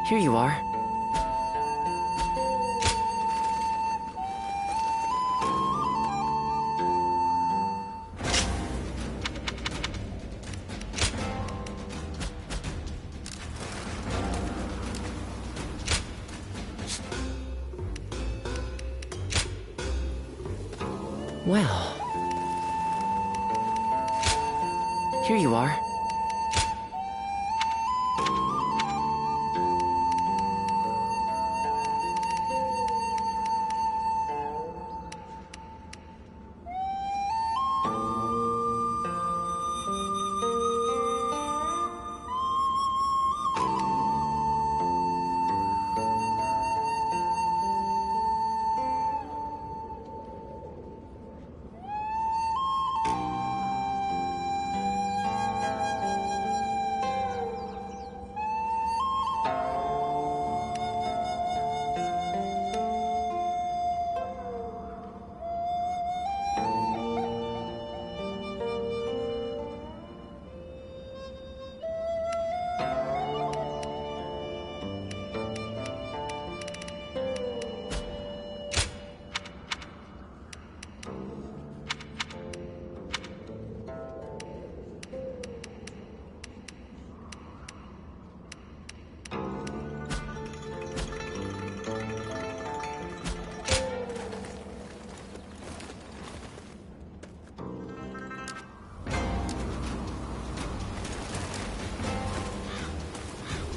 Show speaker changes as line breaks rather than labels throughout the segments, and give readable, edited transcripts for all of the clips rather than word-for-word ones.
Here you are. Well... Here you are.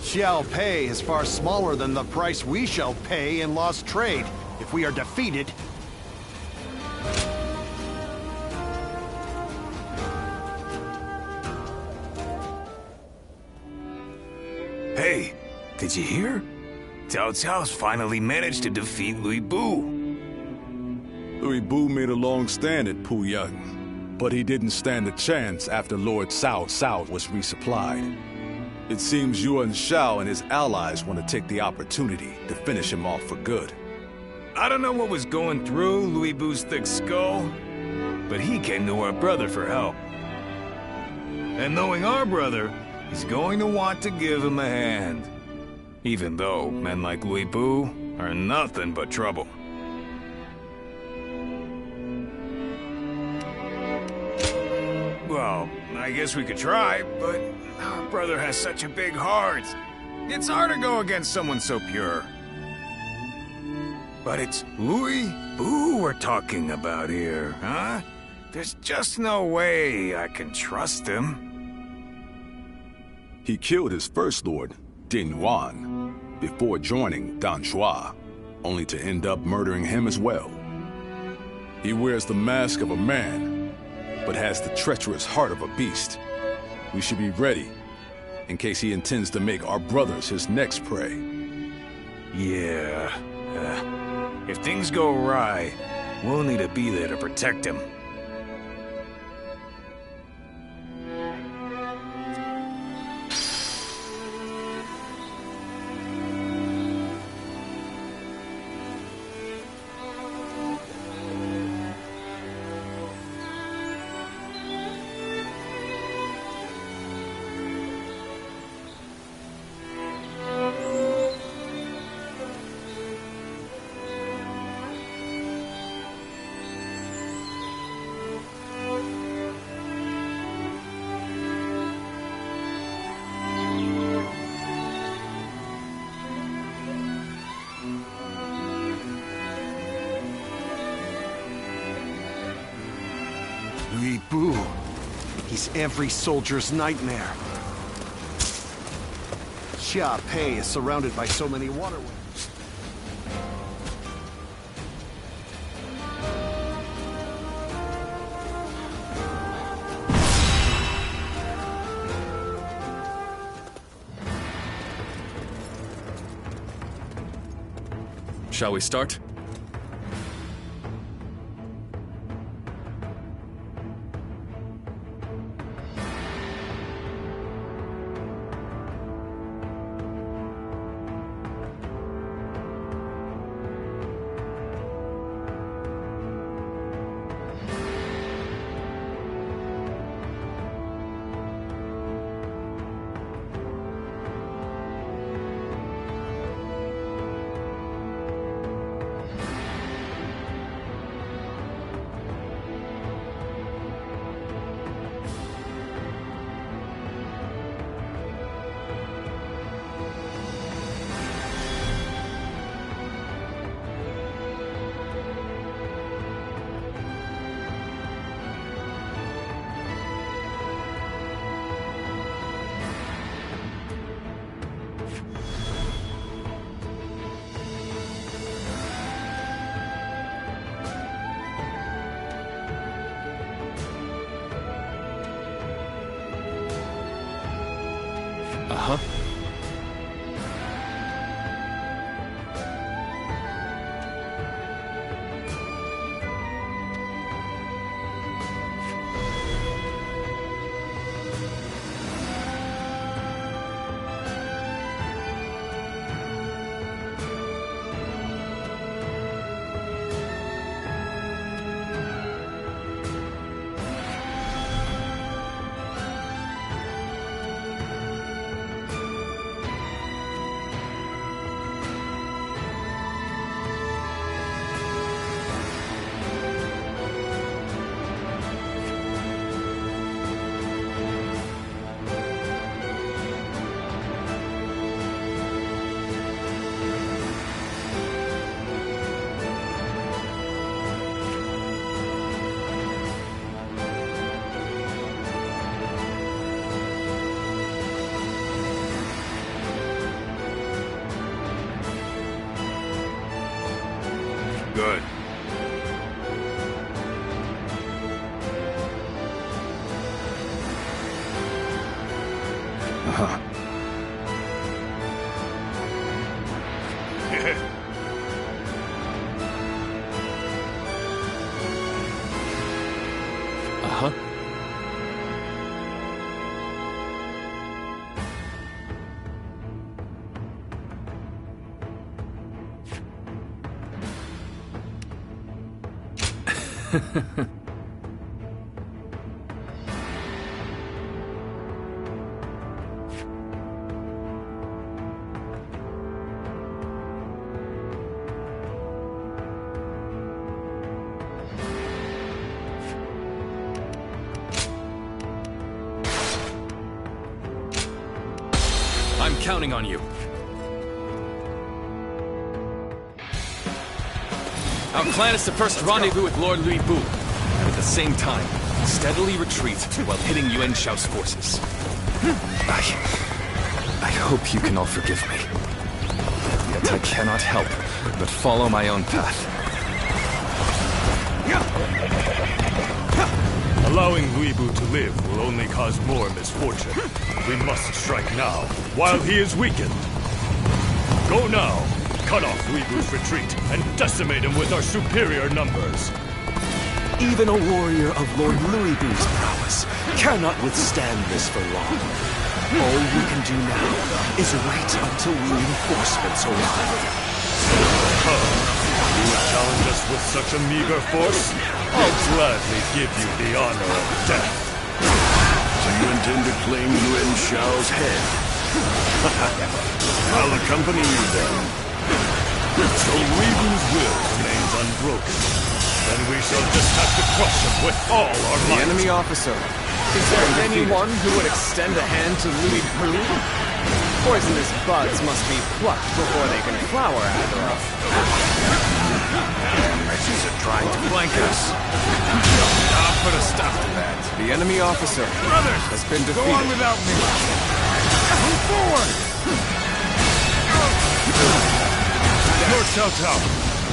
Shall pay is far smaller than the price we shall pay in lost trade if we are defeated.
Hey, did you hear? Cao Cao's finally managed to defeat Louis Bu.
Louis Bu made a long stand at Puyang, but he didn't stand a chance after Lord Cao Cao was resupplied. It seems Yuan Shao and his allies want to take the opportunity to finish him off for good.
I don't know what was going through Louis Bu's thick skull, but he came to our brother for help. And knowing our brother, he's going to want to give him a hand. Even though men like Louis Bu are nothing but trouble. Well, I guess we could try, but our brother has such a big heart. It's hard to go against someone so pure. But it's Louis Bu we're talking about here, huh? There's just no way I can trust him.
He killed his first lord, Din Yuan, before joining Dan Shuo, only to end up murdering him as well. He wears the mask of a man, but has the treacherous heart of a beast. We should be ready, in case he intends to make our brothers his next prey.
Yeah, if things go awry, we'll need to be there to protect him.
Louis Bu. He's every soldier's nightmare. Xia Pei is surrounded by so many waterways.
Shall we start? Uh-huh.
Good.
Uh-huh.
Uh-huh. I'm counting on you. Our plan is to first rendezvous with Lord Louis Bu, and at the same time, steadily retreat while hitting Yuan Shao's forces. I hope you can all forgive me. Yet I cannot help but follow my own path.
Allowing Louis Bu to live will only cause more misfortune. We must strike now, while he is weakened. Go now, cut off Louis Bu's retreat, and decimate him with our superior numbers.
Even a warrior of Lord Louis Bu's prowess cannot withstand this for long. All we can do now is wait until reinforcements arrive.
You would challenge us with such a meager force? I'll gladly give you the honor of death.
So you intend to claim Yuan Shao's head? I'll accompany you then.
So Louis Bu's will remains unbroken. Then we shall just have to crush him with all our might.
The enemy officer. Is there anyone who would extend a hand to Louis Bu? Poisonous buds must be plucked before they can flower after all.
Wretches are trying to flank us. I'll put a stop to that.
The enemy officer
Brothers,
has been
go
defeated.
on without me. Move forward! Lord Cao Cao,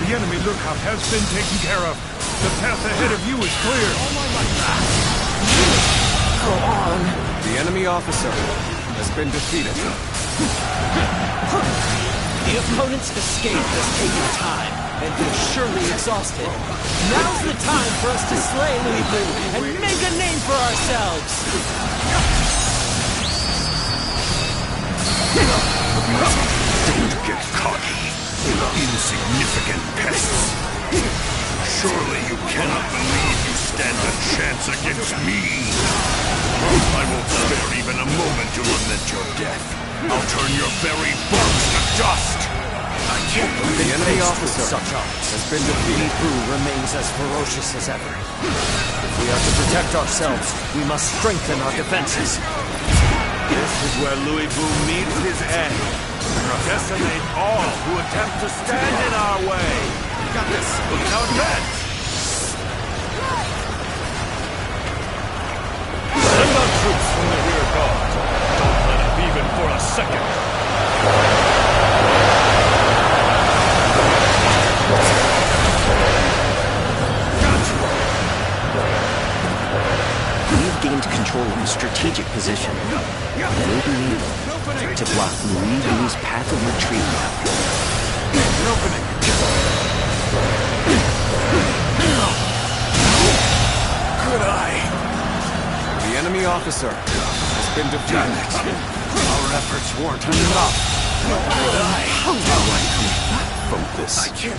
the enemy lookout has been taken care of. The path ahead of you is clear.
Go on.
The enemy officer has been defeated.
The opponent's escape has taken time, and they're surely exhausted. Now's the time for us to slay Louis Bu and make a name for ourselves!
Don't get cocky, insignificant pests. Surely you cannot believe you stand a chance against me. I won't spare even a moment to lament your death. I'll turn your very bones to dust. I can't believe
The enemy
Faced with
officer
such odds,
has been defeated.
Louis Bu remains as ferocious as ever. If we are to protect ourselves, we must strengthen our defenses.
This is where Louis Bu meets his end. Decimate all who attempt to stand in our way. Got this. Now advance.
Send out troops from the rear guard. Don't let up even for a second.
We've gained control of a strategic position. Maybe to block Louis Vu's path of retreat.
An opening.
Good eye.
The enemy officer has been defeated.
Our efforts weren't enough.
How do I come back from this?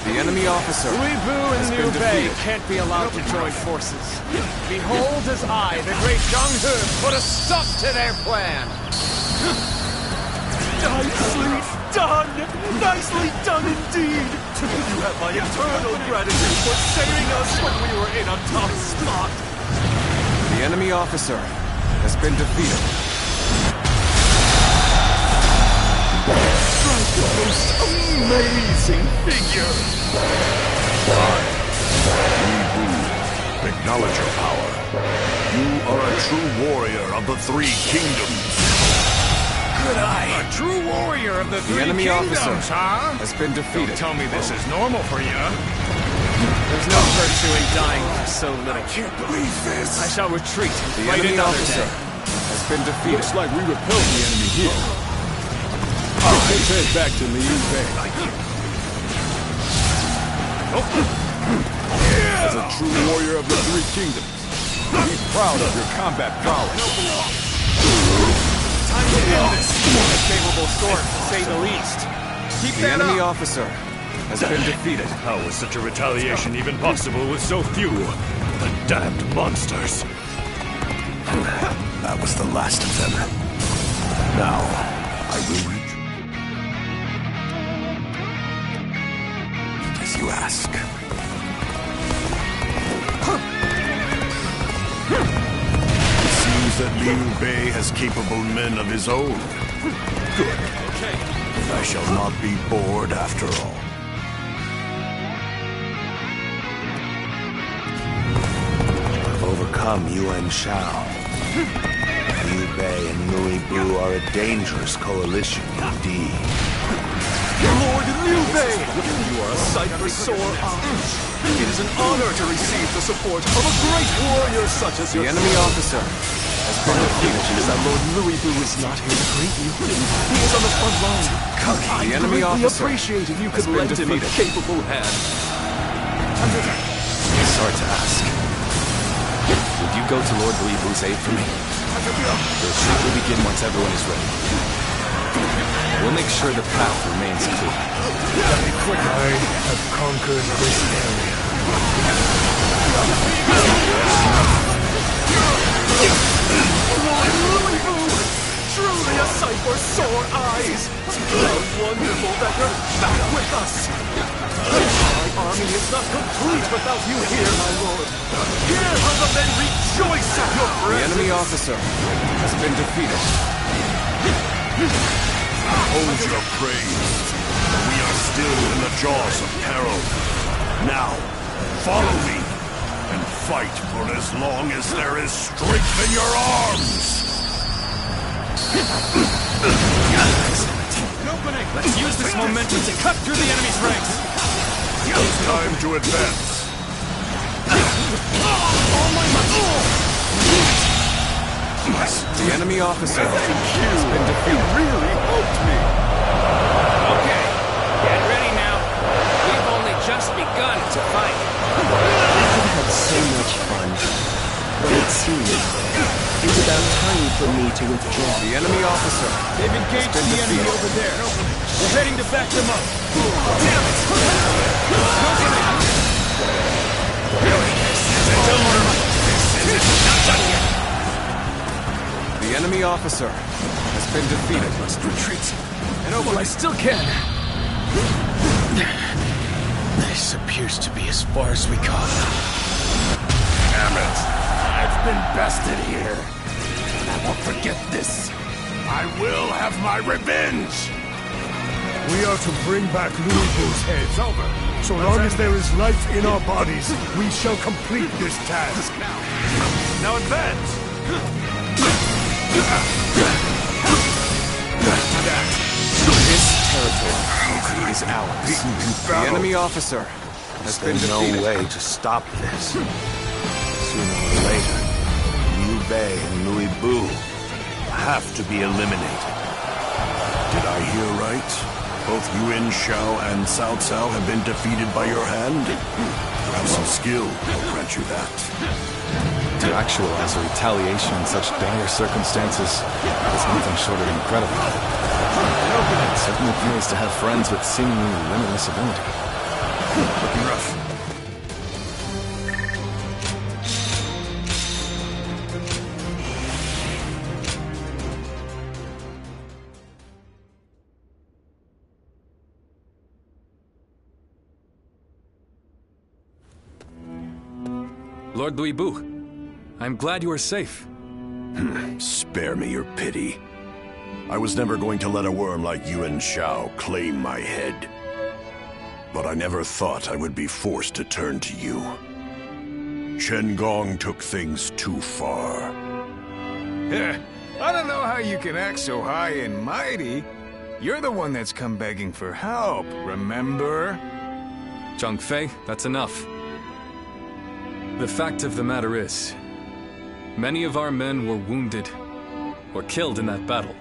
The enemy officer
Louis Vu
has
and
been
Liu Bei
defeated.
can't be allowed to join forces. Behold as I, the great Zhang He, put a stop to their plan.
Nicely done! Nicely done indeed! You have my eternal gratitude for saving us when we were in a tough spot!
The enemy officer has been defeated.
Strike the most amazing figure!
Acknowledge your power. You are a true warrior of the Three Kingdoms.
Good eye. A true warrior of the Three
enemy
Kingdoms,
officer
huh?
has been defeated.
Don't tell me this is normal for you.
There's no virtue in dying for so little.
Can't believe this.
I shall retreat and
The
fight
enemy
another
officer
day.
has been defeated.
Looks like we repelled the enemy here. Let's head back to Liu Bei. As a true warrior of the Three Kingdoms, be proud of your combat prowess.
Time to end this. A favorable sort, to say the least. Keep
The
that
enemy
up.
officer has been defeated.
How was such a retaliation even possible with so few? The damned monsters. That was the last of them. Now, I will reach. As you ask. It seems that Liu Bei has capable men of his own. Good. I shall not be bored after all.
I've overcome Yuan Shao. Liu Bei and Louis Bu are a dangerous coalition indeed.
Lord Liu Bei! You are a sight for sore eyes. It is an honor to receive the support of a great warrior such as
The
yourself.
enemy officer has been defeated.
Apologies that Lord Louis Bu is not here to greet you. He is on the front line.
The enemy
I'd
officer
appreciate if you
has
could
been
lend him a
defeated.
capable hand.
Sorry to ask. Would you go to Lord Louis Bu's aid for me? The retreat will begin once everyone is ready. We'll make sure the path remains clear.
I have conquered this area.
Lord Louis Bu! Truly a sight for sore eyes! How wonderful that you're back with us! My army is not complete without you here, my lord. Here how the men rejoice at your
The
presence!
enemy officer has been defeated.
Hold your praise. We are still in the jaws of peril. Now, follow me and fight for as long as there is strength in your arms.
Let's use this momentum to cut through the enemy's ranks.
It's time to advance.
The enemy officer has been defeated.
Really helped me!
Okay, get ready now. We've only just begun to fight.
I've had so much fun, but it seems it's about time for me to withdraw.
The enemy officer
They've engaged
been
the enemy
defeated.
over there. We're heading to back them up.
The enemy officer has been defeated. Must retreat.
And while I still can.
This appears to be as far as we come.
Damn it. I've been bested here. I won't forget this. I will have my revenge. We are to bring back Louis Vu's heads. Over. So long as there is life in our bodies, we shall complete this task. Now advance.
This territory is ours.
The enemy officer has been
There's no
defeated.
way to stop this. Sooner or later, Liu Bei and Louis Bu have to be eliminated.
Did I hear right? Both Yuan Shao and Cao Cao have been defeated by your hand? Perhaps some skill will grant you that.
To actualize a retaliation in such dire circumstances is nothing short of incredible. It certainly appears to have friends with seemingly limitless ability.
Looking rough.
Lord Louis Bu, I'm glad you are safe.
Spare me your pity. I was never going to let a worm like Yuan Shao claim my head. But I never thought I would be forced to turn to you. Chen Gong took things too far.
I don't know how you can act so high and mighty. You're the one that's come begging for help, remember?
Zhang Fei, that's enough. The fact of the matter is, many of our men were wounded or killed in that battle.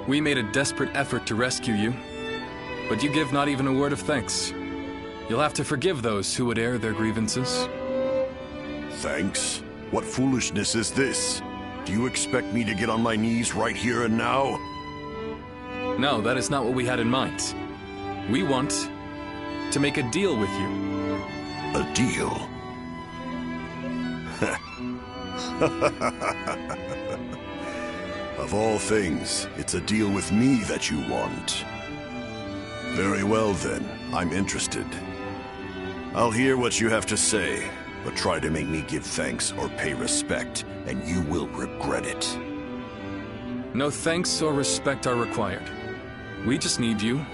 We made a desperate effort to rescue you, but you give not even a word of thanks. You'll have to forgive those who would air their grievances.
Thanks? What foolishness is this? Do you expect me to get on my knees right here and now?
No, that is not what we had in mind. We want to make a deal with you.
A deal? Of all things, it's a deal with me that you want. Very well then, I'm interested. I'll hear what you have to say, but try to make me give thanks or pay respect, and you will regret it.
No thanks or respect are required. We just need you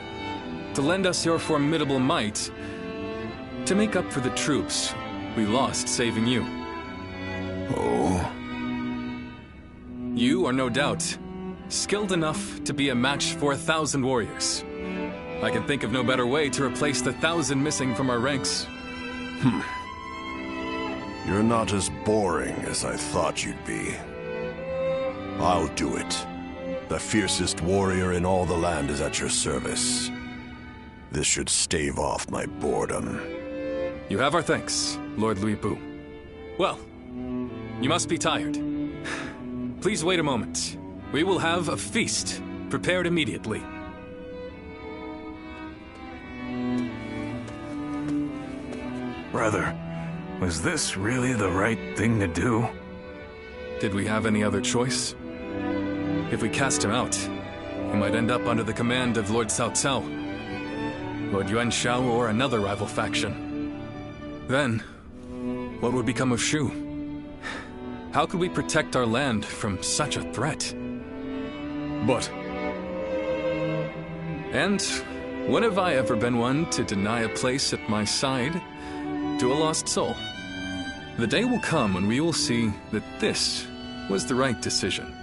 to lend us your formidable might to make up for the troops we lost saving you.
Oh?
You are no doubt skilled enough to be a match for 1,000 warriors. I can think of no better way to replace the 1,000 missing from our ranks.
You're not as boring as I thought you'd be. I'll do it. The fiercest warrior in all the land is at your service. This should stave off my boredom.
You have our thanks, Lord Louis Bu. Well, you must be tired. Please wait a moment. We will have a feast prepared immediately.
Brother, was this really the right thing to do?
Did we have any other choice? If we cast him out, he might end up under the command of Lord Cao Cao, Lord Yuan Shao, or another rival faction. Then, what would become of Shu? How could we protect our land from such a threat?
But...
And when have I ever been one to deny a place at my side to a lost soul? The day will come when we will see that this was the right decision.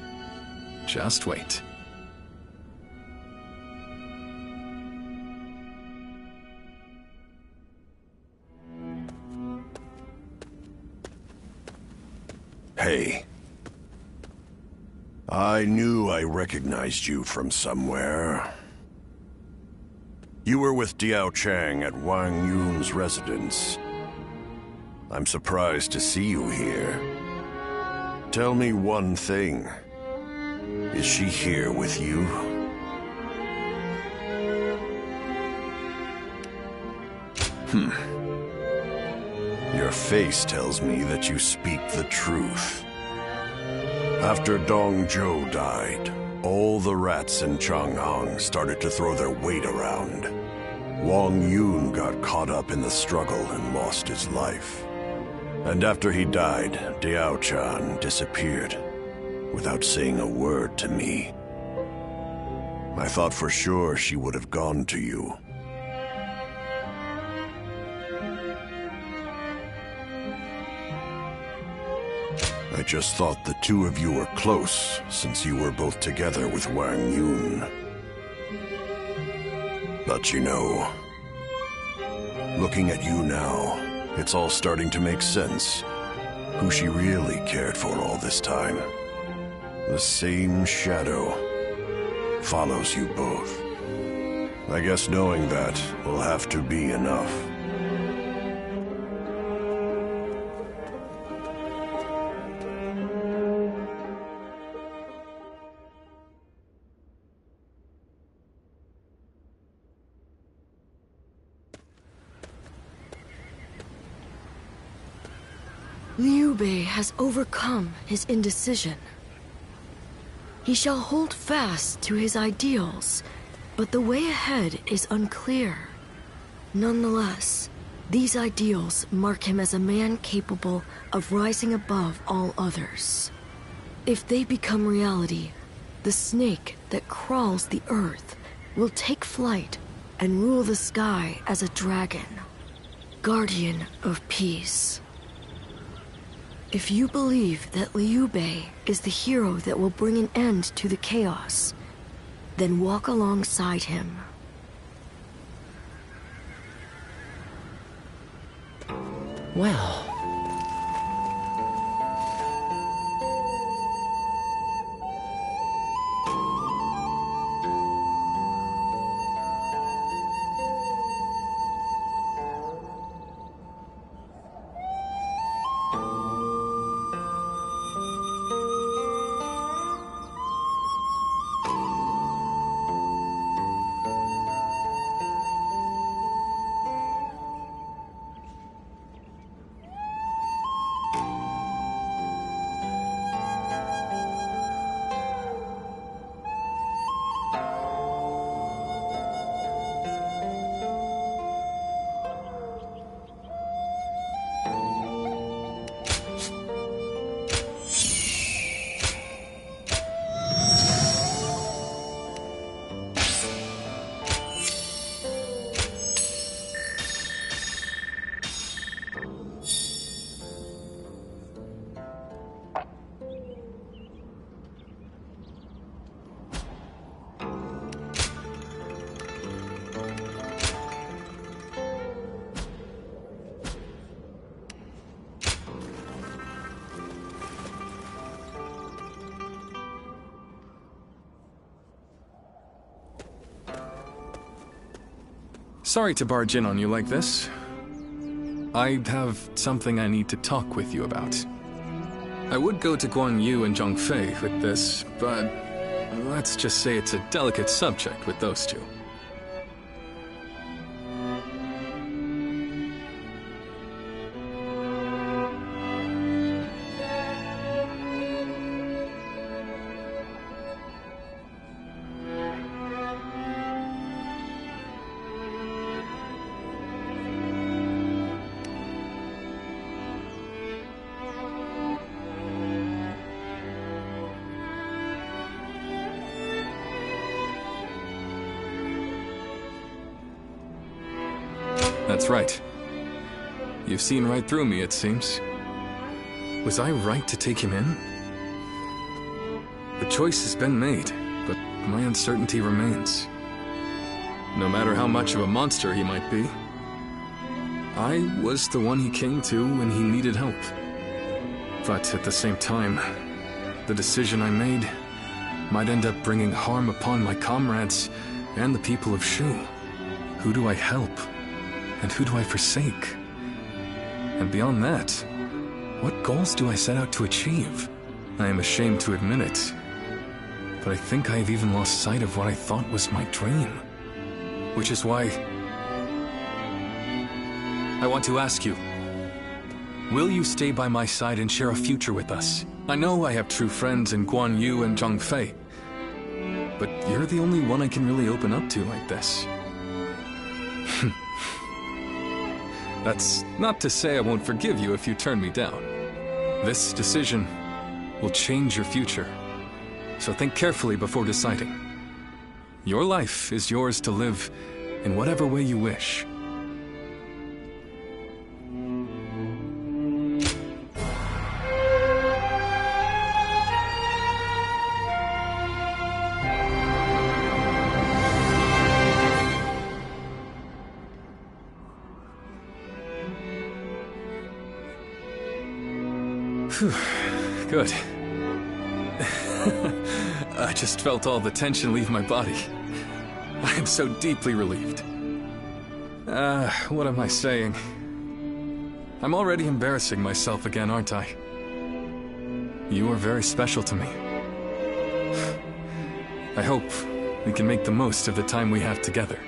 Just wait.
Hey. I knew I recognized you from somewhere. You were with Diao Chang at Wang Yun's residence. I'm surprised to see you here. Tell me one thing. Is she here with you? Your face tells me that you speak the truth. After Dong Zhou died, all the rats in Changhang started to throw their weight around. Wang Yun got caught up in the struggle and lost his life. And after he died, Diao Chan disappeared, without saying a word to me. I thought for sure she would have gone to you. I just thought the two of you were close, since you were both together with Wang Yun. But you know, looking at you now, it's all starting to make sense. Who she really cared for all this time. The same shadow. follows you both. I guess knowing that will have to be enough.
Liu Bei has overcome his indecision. He shall hold fast to his ideals, but the way ahead is unclear. Nonetheless, these ideals mark him as a man capable of rising above all others. If they become reality, the snake that crawls the earth will take flight and rule the sky as a dragon, guardian of peace. If you believe that Liu Bei is the hero that will bring an end to the chaos, then walk alongside him.
Well...
Sorry to barge in on you like this. I have something I need to talk with you about. I would go to Guan Yu and Zhang Fei with this, but let's just say it's a delicate subject with those two. That's right. You've seen right through me, it seems. Was I right to take him in? The choice has been made, but my uncertainty remains. No matter how much of a monster he might be, I was the one he came to when he needed help. But at the same time, the decision I made might end up bringing harm upon my comrades and the people of Shu. Who do I help? And who do I forsake? And beyond that, what goals do I set out to achieve? I am ashamed to admit it, but I think I have even lost sight of what I thought was my dream. Which is why I want to ask you, will you stay by my side and share a future with us? I know I have true friends in Guan Yu and Zhang Fei, but you're the only one I can really open up to like this. That's not to say I won't forgive you if you turn me down. This decision will change your future, so think carefully before deciding. Your life is yours to live in whatever way you wish. Good. I just felt all the tension leave my body. I am so deeply relieved. What am I saying? I'm already embarrassing myself again, aren't I? You are very special to me. I hope we can make the most of the time we have together.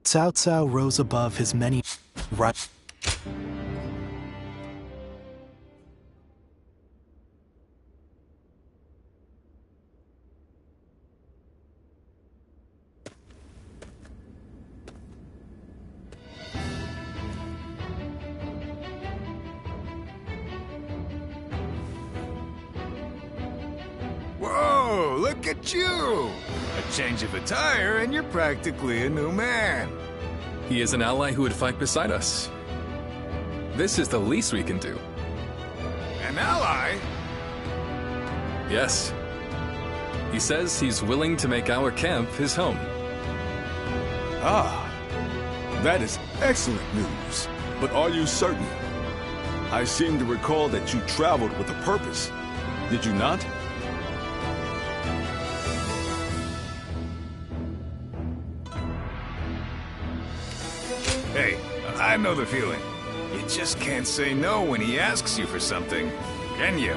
Cao Cao rose above his many right.
Whoa, look at you! A change of attire and you're practically a new man.
He is an ally who would fight beside us. This is the least we can do.
An ally?
Yes. He says he's willing to make our camp his home.
Ah, that is excellent news. But are you certain? I seem to recall that you traveled with a purpose. Did you not?
Hey, I know the feeling. You just can't say no when he asks you for something, can you?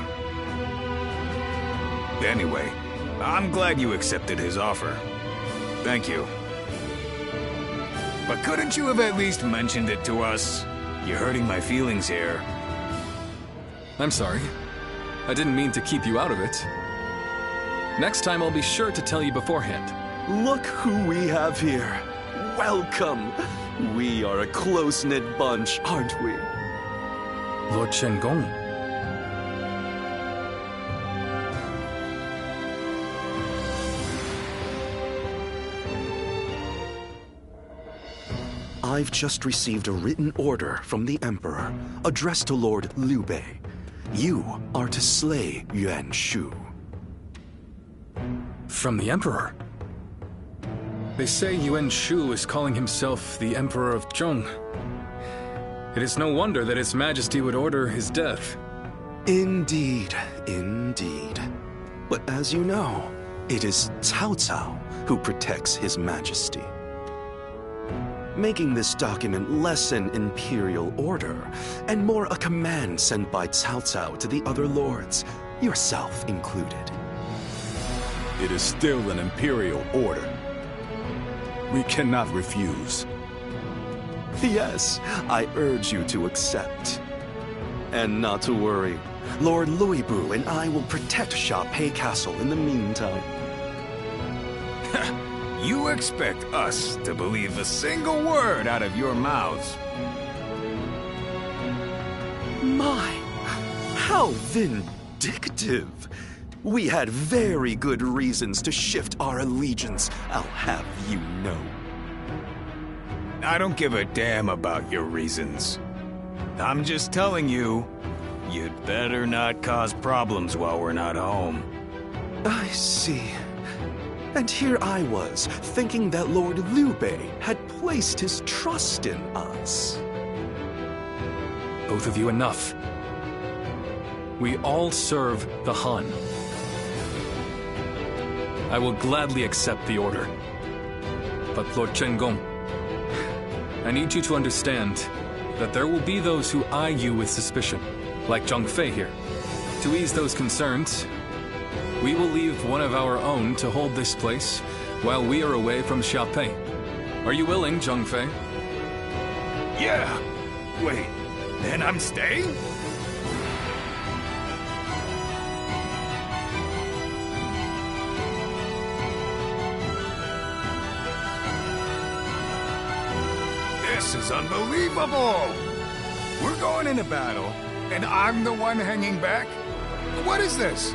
Anyway, I'm glad you accepted his offer. Thank you. But couldn't you have at least mentioned it to us? You're hurting my feelings here.
I'm sorry. I didn't mean to keep you out of it. Next time I'll be sure to tell you beforehand.
Look who we have here. Welcome. We are a close-knit bunch, aren't we?
Lord Shen-gong.
I've just received a written order from the Emperor, addressed to Lord Liu Bei. You are to slay Yuan Shu.
From the Emperor? They say Yuan Shu is calling himself the Emperor of Zhong. It is no wonder that His Majesty would order his death.
Indeed, indeed. But as you know, it is Cao Cao who protects His Majesty. Making this document less an imperial order, and more a command sent by Cao Cao to the other lords, yourself included.
It is still an imperial order. We cannot refuse.
Yes, I urge you to accept. And not to worry, Lord Luibu and I will protect Shapei Castle in the meantime.
You expect us to believe a single word out of your mouths?
My, how vindictive! We had very good reasons to shift our allegiance, I'll have you know.
I don't give a damn about your reasons. I'm just telling you, you'd better not cause problems while we're not home.
I see. And here I was, thinking that Lord Liu Bei had placed his trust in us.
Both of you, enough. We all serve the Han. I will gladly accept the order. But Lord Shen-gong, I need you to understand that there will be those who eye you with suspicion, like Zhang Fei here. To ease those concerns, we will leave one of our own to hold this place while we are away from Shapei. Are you willing, Zhang Fei?
Yeah! Wait, then I'm staying? This is unbelievable! We're going into battle, and I'm the one hanging back? What is this?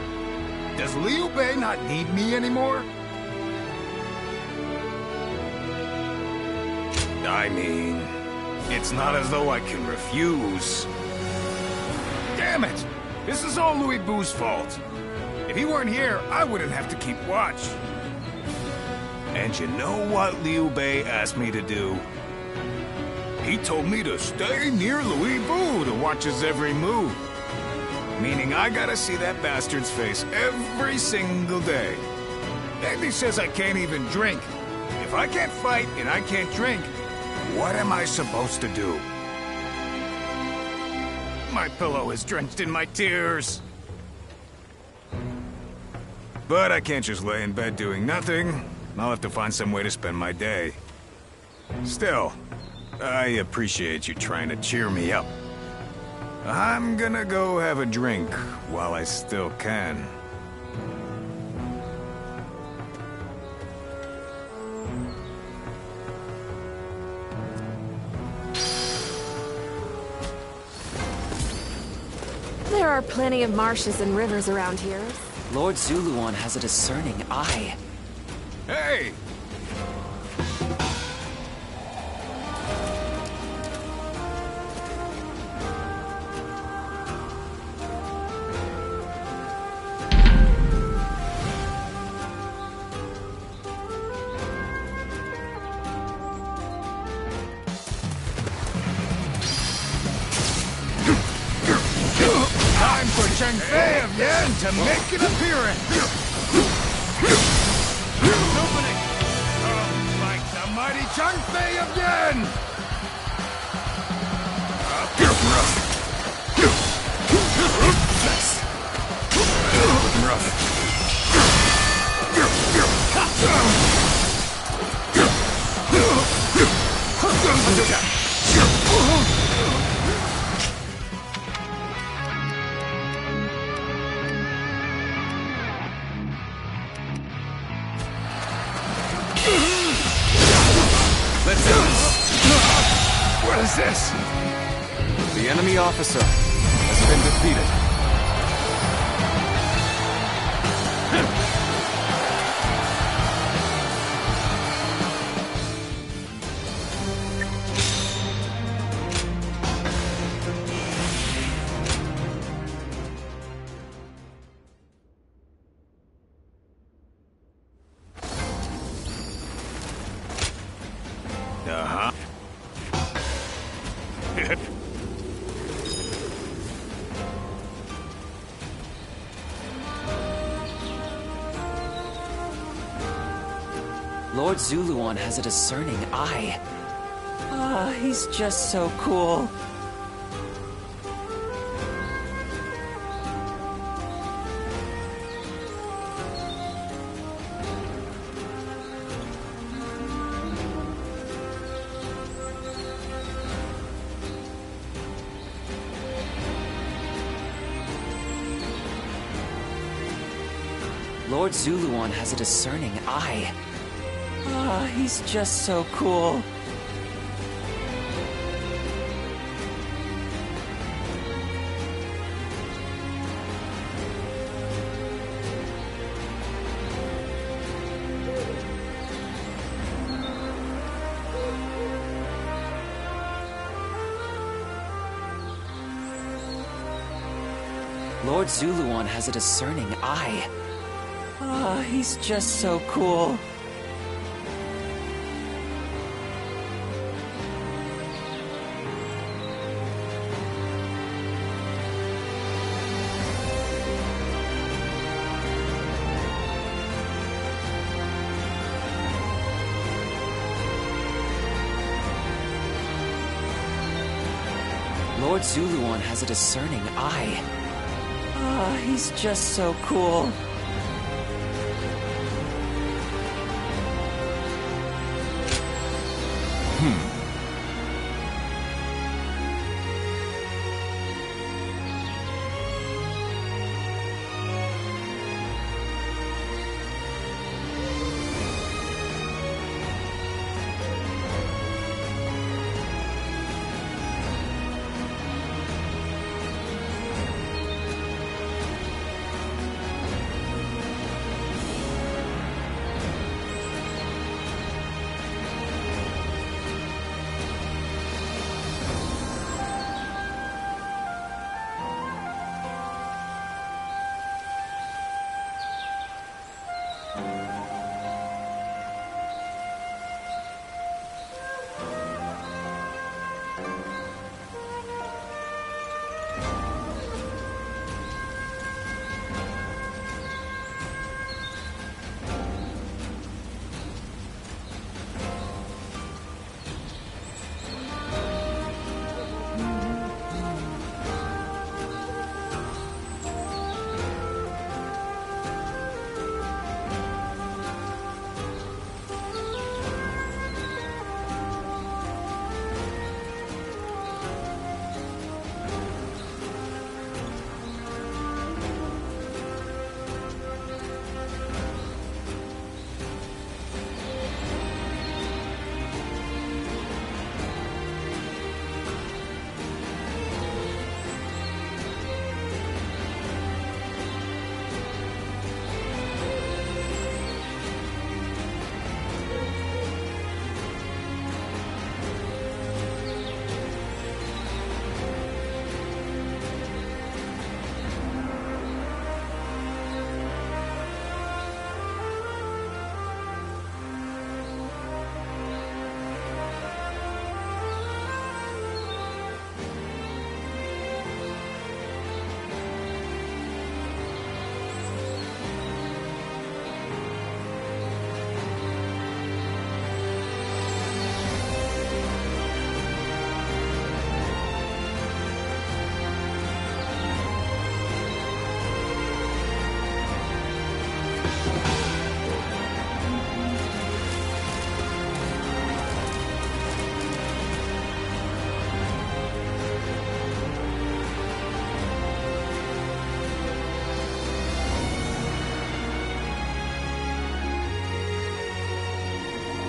Does Liu Bei not need me anymore? I mean, it's not as though I can refuse. Damn it! This is all Louis Vu's fault. If he weren't here, I wouldn't have to keep watch. And you know what Liu Bei asked me to do? He told me to stay near Louis Vu to watch his every move. Meaning I gotta see that bastard's face every single day. And he says I can't even drink. If I can't fight and I can't drink, what am I supposed to do? My pillow is drenched in my tears. But I can't just lay in bed doing nothing. I'll have to find some way to spend my day. Still, I appreciate you trying to cheer me up. I'm gonna go have a drink while I still can.
There are plenty of marshes and rivers around here.
Lord Zuluan has a discerning eye.
Hey! Time for Cheng Fei of Yan to make an appearance! Opening! Like the mighty Cheng Fei of Yan!
Nice. Looking rough.
Let's do this!
What is this?
The enemy officer has been defeated.
Uh-huh.
Lord Zuluan has a discerning eye. Ah, he's just so cool. Lord Zuluan has a discerning eye. Ah, he's just so cool. Lord Zuluan has a discerning eye. Ah, he's just so cool. Lord Zuluan has a discerning eye. Ah, he's just so cool.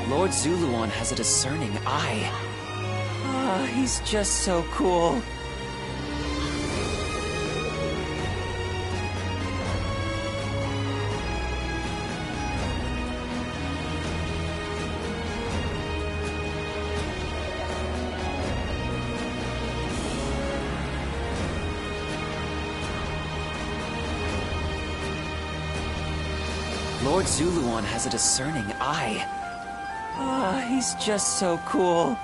Lord Zuluan has a discerning eye. Ah, he's just so cool. Lord Zuluan has a discerning eye. Ah, he's just so cool.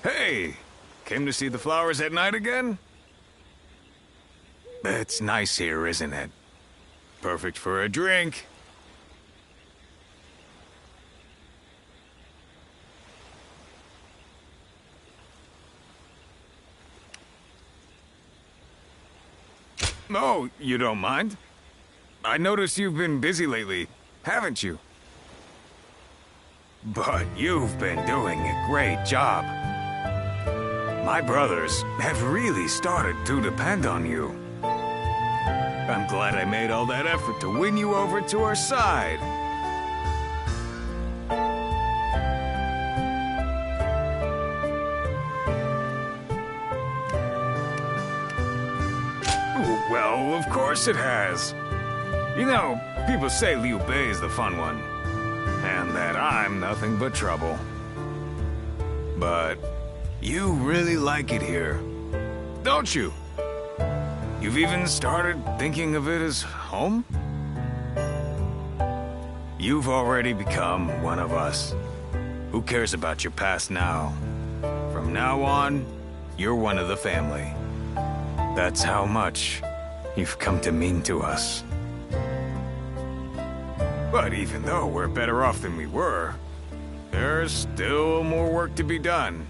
Hey! Came to see the flowers at night again? It's nice here, isn't it? Perfect for a drink. Oh, you don't mind? I noticed you've been busy lately, haven't you? But you've been doing a great job. My brothers have really started to depend on you. I'm glad I made all that effort to win you over to our side. Well, of course it has. You know, people say Liu Bei is the fun one, and that I'm nothing but trouble. But you really like it here, don't you? You've even started thinking of it as home? You've already become one of us. Who cares about your past now? From now on, you're one of the family. That's how much you've come to mean to us. But even though we're better off than we were, there's still more work to be done.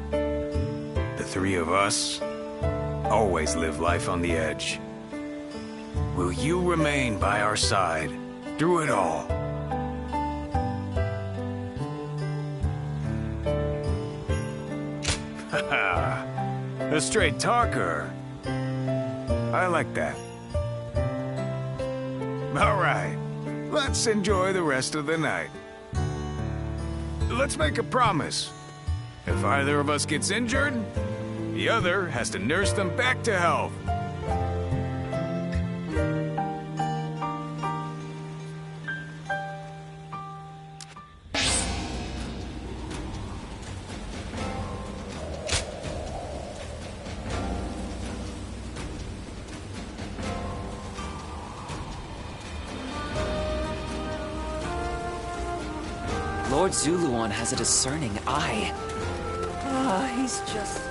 The three of us always live life on the edge. Will you remain by our side through it all? Haha, a straight talker. I like that. All right, let's enjoy the rest of the night. Let's make a promise. If either of us gets injured, the other has to nurse them back to health.
Lord Zuluan has a discerning eye. Ah, he's just...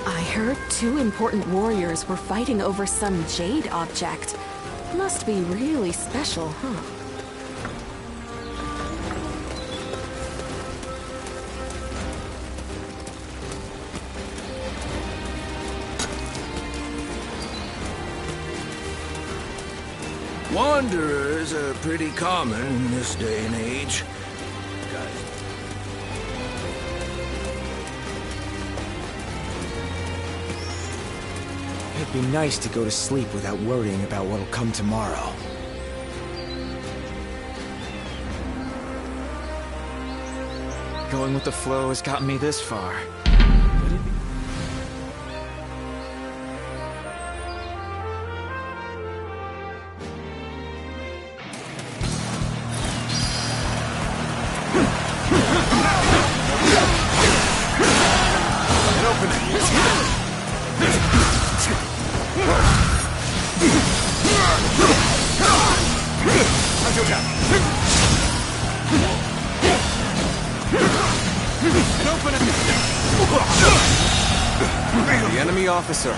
I heard 2 important warriors were fighting over some jade object. Must be really special, huh?
Wanderers are pretty common in this day and age.
It'd be nice to go to sleep without worrying about what'll come tomorrow.
Going with the flow has gotten me this far. The enemy officer.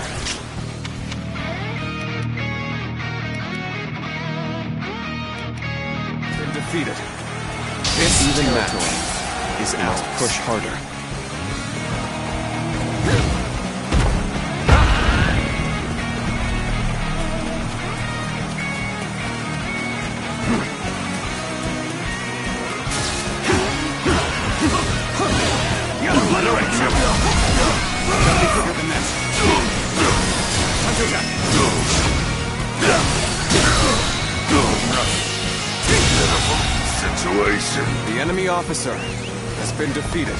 Been defeated. This even match is out. Push harder.
situation.
The enemy officer has been defeated.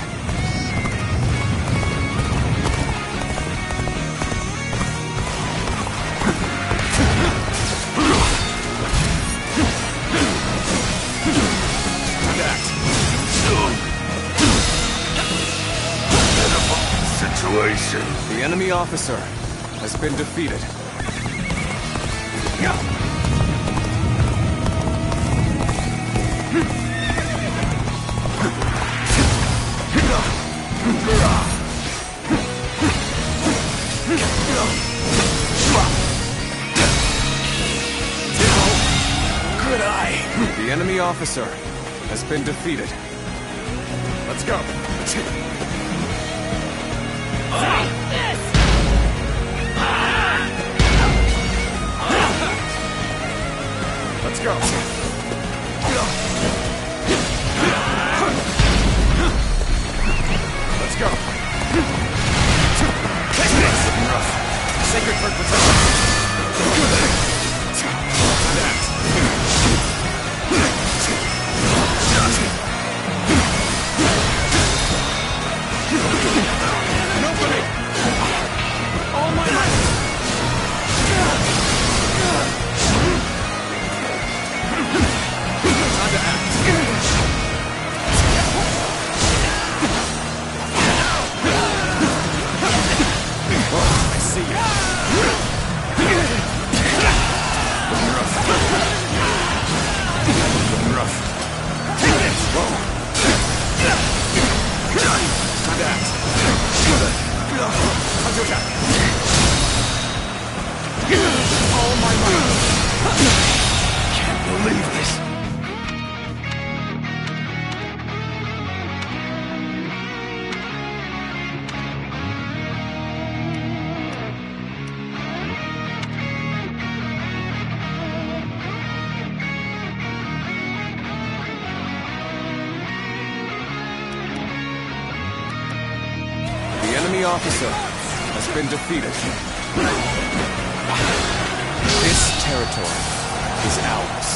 Situation.
The enemy officer has been defeated.
Good eye.
The enemy officer has been defeated. Let's go. Let's go. Let's go. Take this! Rough. Sacred Bird protection. Nobody! All my might! Time to act. Oh, I see you. Rough. Take this! Whoa. Time to act. Counter attack. All my might. Can't believe this. The enemy officer has been defeated. This territory is ours.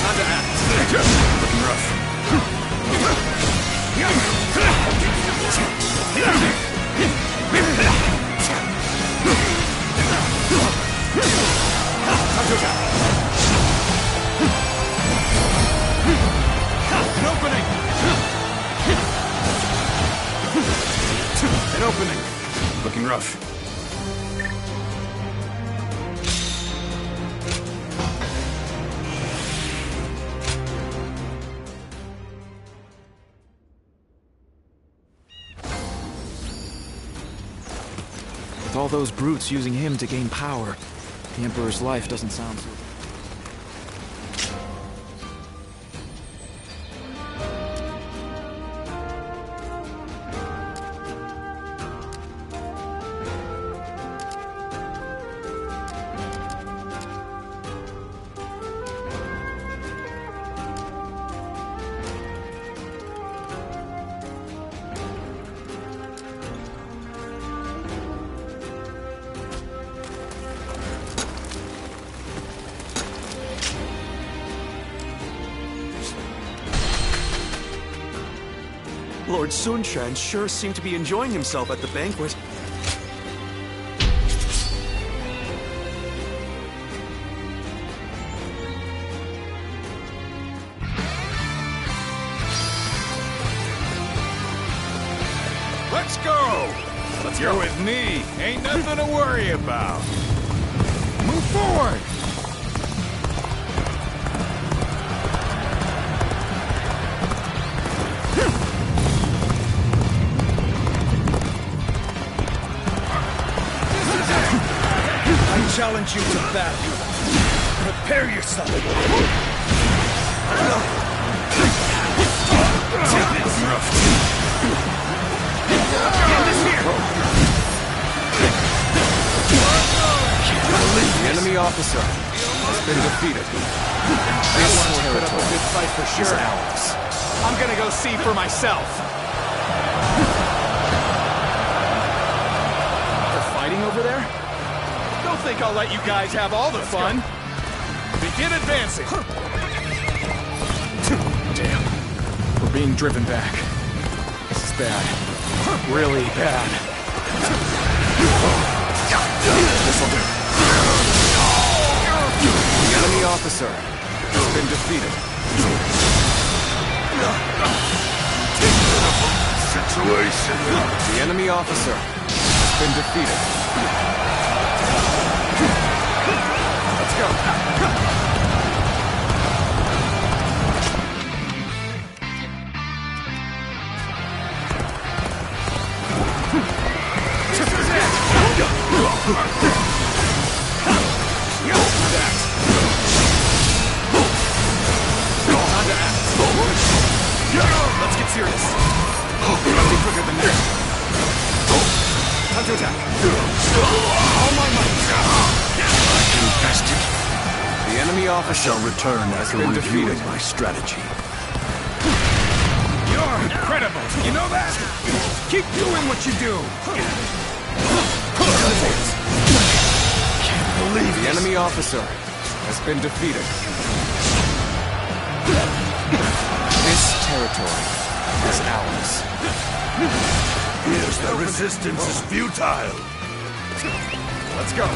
Time to act. Looking rough. Counter attack. An opening! An opening! Looking rough.
With all those brutes using him to gain power, the Emperor's life doesn't sound so...
Lord Sun Quan sure seemed to be enjoying himself at the banquet.
Let's go! You're with me. Ain't nothing to worry about. Move forward!
I challenge you to battle. Prepare yourself.
The enemy officer has been defeated. This territory put up a good fight for sure.
I'm gonna go see for myself.
think I'll let you guys have all the fun. Begin advancing.
Damn. We're being driven back. This is bad. Really bad. This'll do.
The enemy officer has been defeated.
Situation.
The enemy officer has been defeated. Let's go.
Let's get serious. Gotta be quicker than this. Time to attack. All my might.
Infested.
The enemy officer
Shall return after
been
reviewing
defeated.
my strategy.
You're incredible. You know that? Keep doing what you do.
Can't believe
The enemy officer has been defeated. This territory is ours.
Here's the resistance is futile.
Let's go.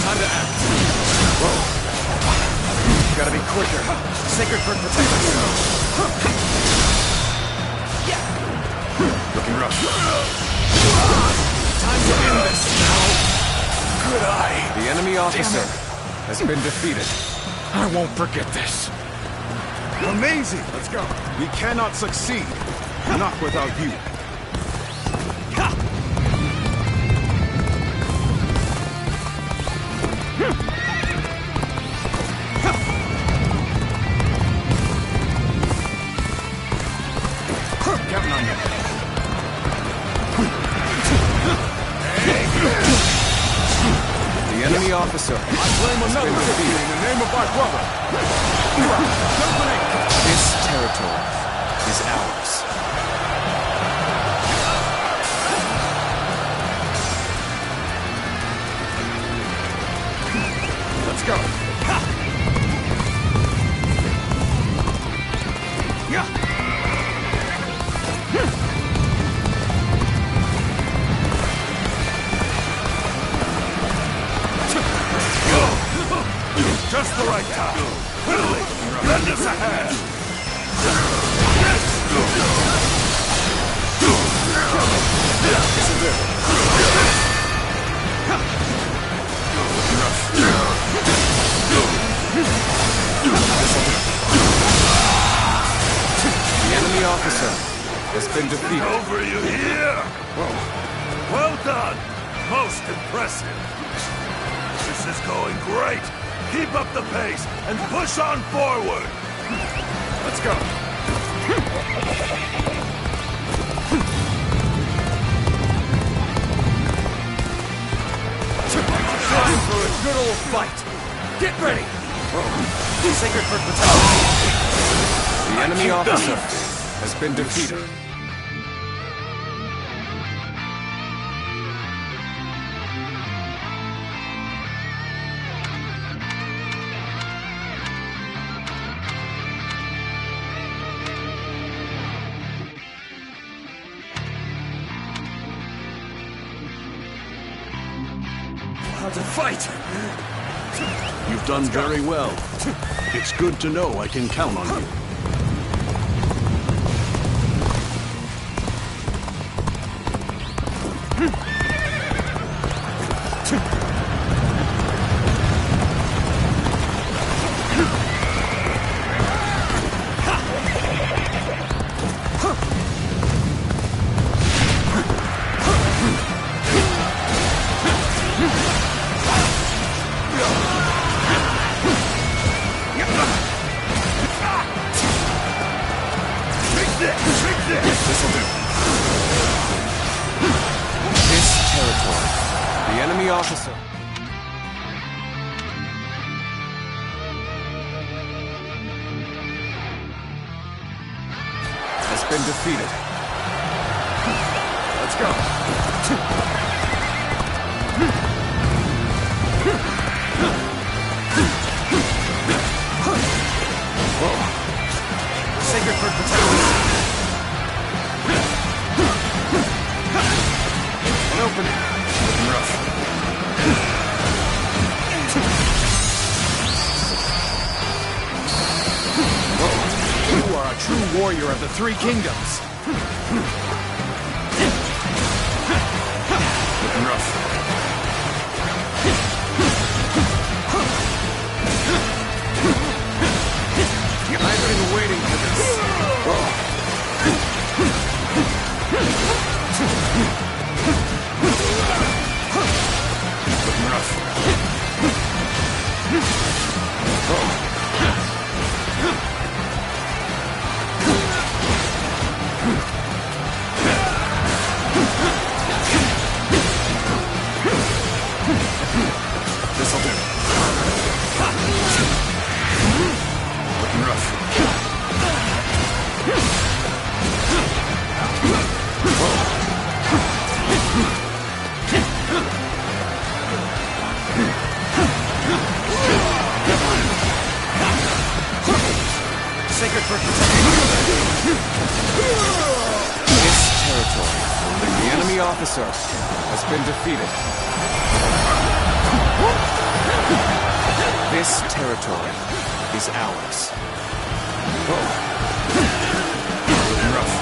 Time to act. Whoa. Gotta be quicker. Sacred Bird protect us.
Looking rough.
Time to end this now.
Good eye.
The enemy officer has been defeated.
I won't forget this.
Amazing! Let's go. We cannot succeed. Not without you.
Counting on you.
The enemy officer
I claim another victory in the name of my brother.
This territory is ours.
Let's go. Yeah.
Just the right time. Quickly, lend us a hand.
The enemy officer has been defeated.
Over you here. Well done. Most impressive. This is going great. Keep up the pace and push on forward.
Let's go. Time for a good old fight. Get ready. Sacred Bird protection.
The enemy officer has been defeated.
How to fight.
You've done very well. It's good to know I can count on you.
This defeated.
Let's go. Sacred for protection. An opening. Looking rough.
You are a true warrior of the Three Kingdoms.
Looking rough.
I've been waiting for this.
Looking rough. This'll do. Looking rough. Sacred for
This territory, the enemy officer, has been defeated. This territory is ours.
Looking rough.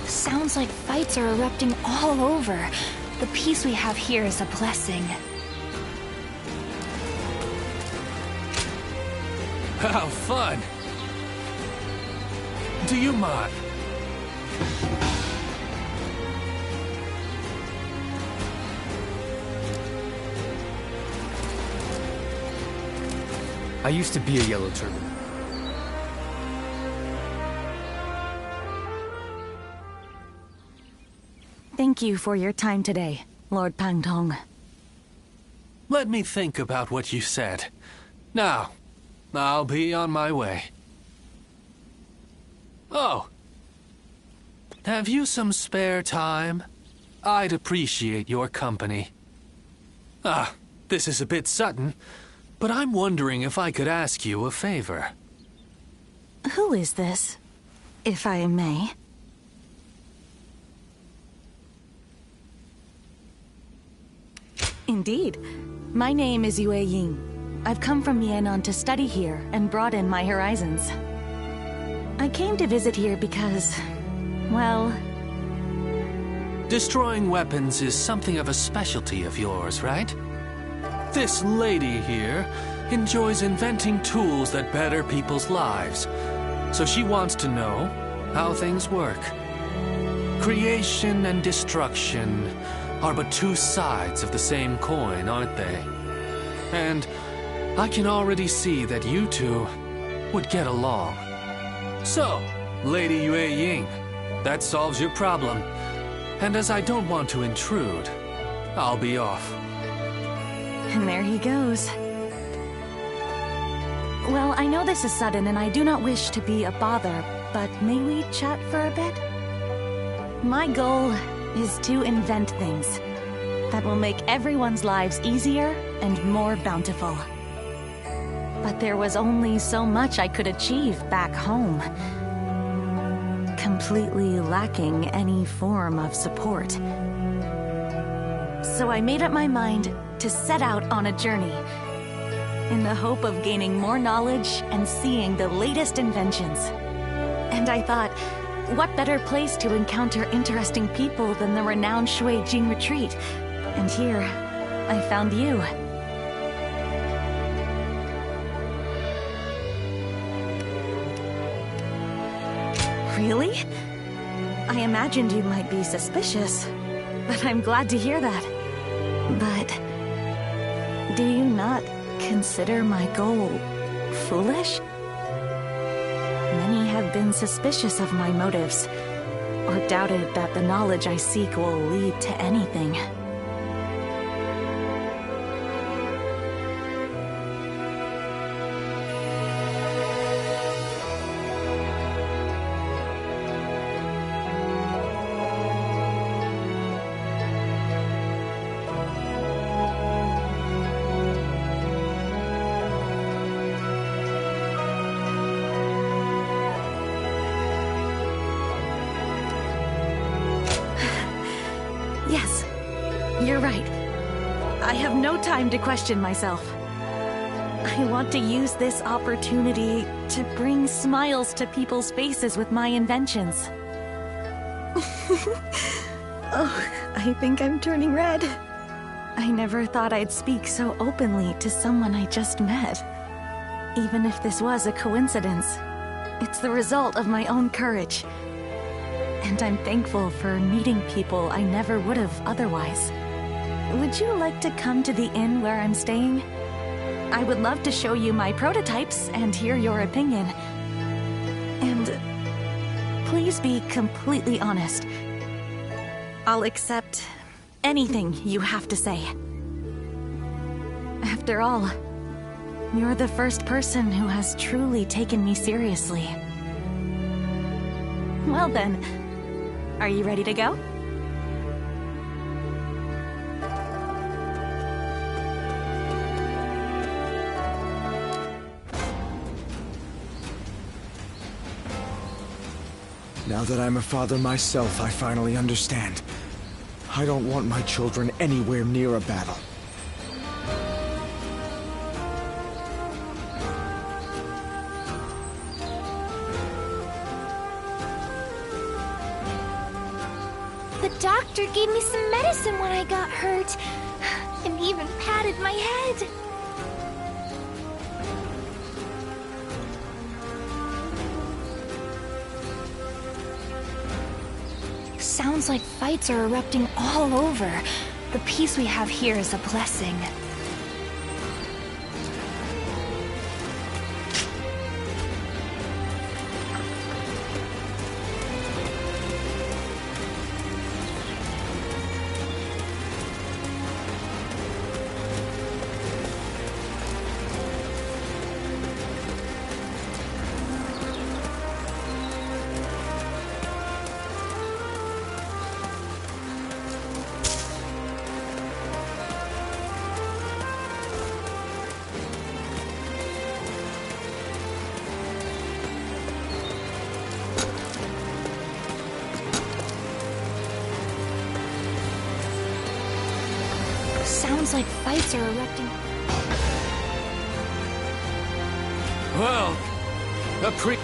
Sounds like fights are erupting all over. The peace we have here is a blessing.
How fun! Do you mind?
I used to be a Yellow Turban.
Thank you for your time today, Lord Pangtong.
Let me think about what you said. Now, I'll be on my way. Oh. Have you some spare time? I'd appreciate your company. Ah, this is a bit sudden, but I'm wondering if I could ask you a favor.
Who is this, if I may? Indeed. My name is Yue Ying. I've come from Yan'an to study here and broaden my horizons. I came to visit here because, well...
Destroying weapons is something of a specialty of yours, right? This lady here enjoys inventing tools that better people's lives. So she wants to know how things work. Creation and destruction are but two sides of the same coin, aren't they? And I can already see that you two would get along. So, Lady Yue Ying, that solves your problem. And as I don't want to intrude, I'll be off.
And there he goes. Well, I know this is sudden and I do not wish to be a bother, but may we chat for a bit? My goal is to invent things that will make everyone's lives easier and more bountiful. But there was only so much I could achieve back home, completely lacking any form of support. So I made up my mind to set out on a journey. in the hope of gaining more knowledge and seeing the latest inventions. And I thought, what better place to encounter interesting people than the renowned Shui Jing retreat? And here, I found you. Really? I imagined you might be suspicious, but I'm glad to hear that. But do you not consider my goal foolish? Many have been suspicious of my motives, or doubted that the knowledge I seek will lead to anything. Yes, you're right. I have no time to question myself. I want to use this opportunity to bring smiles to people's faces with my inventions. Oh, I think I'm turning red. I never thought I'd speak so openly to someone I just met. Even if this was a coincidence, it's the result of my own courage. And I'm thankful for meeting people I never would have otherwise. Would you like to come to the inn where I'm staying? I would love to show you my prototypes and hear your opinion. And please be completely honest. I'll accept anything you have to say. After all, you're the first person who has truly taken me seriously. Well then, are you ready to go?
Now that I'm a father myself, I finally understand. I don't want my children anywhere near a battle.
The doctor gave me some medicine when I got hurt, and he even patted my head. Sounds like fights are erupting all over. The peace we have here is a blessing. Sounds like fights are erupting.
Well, a pre...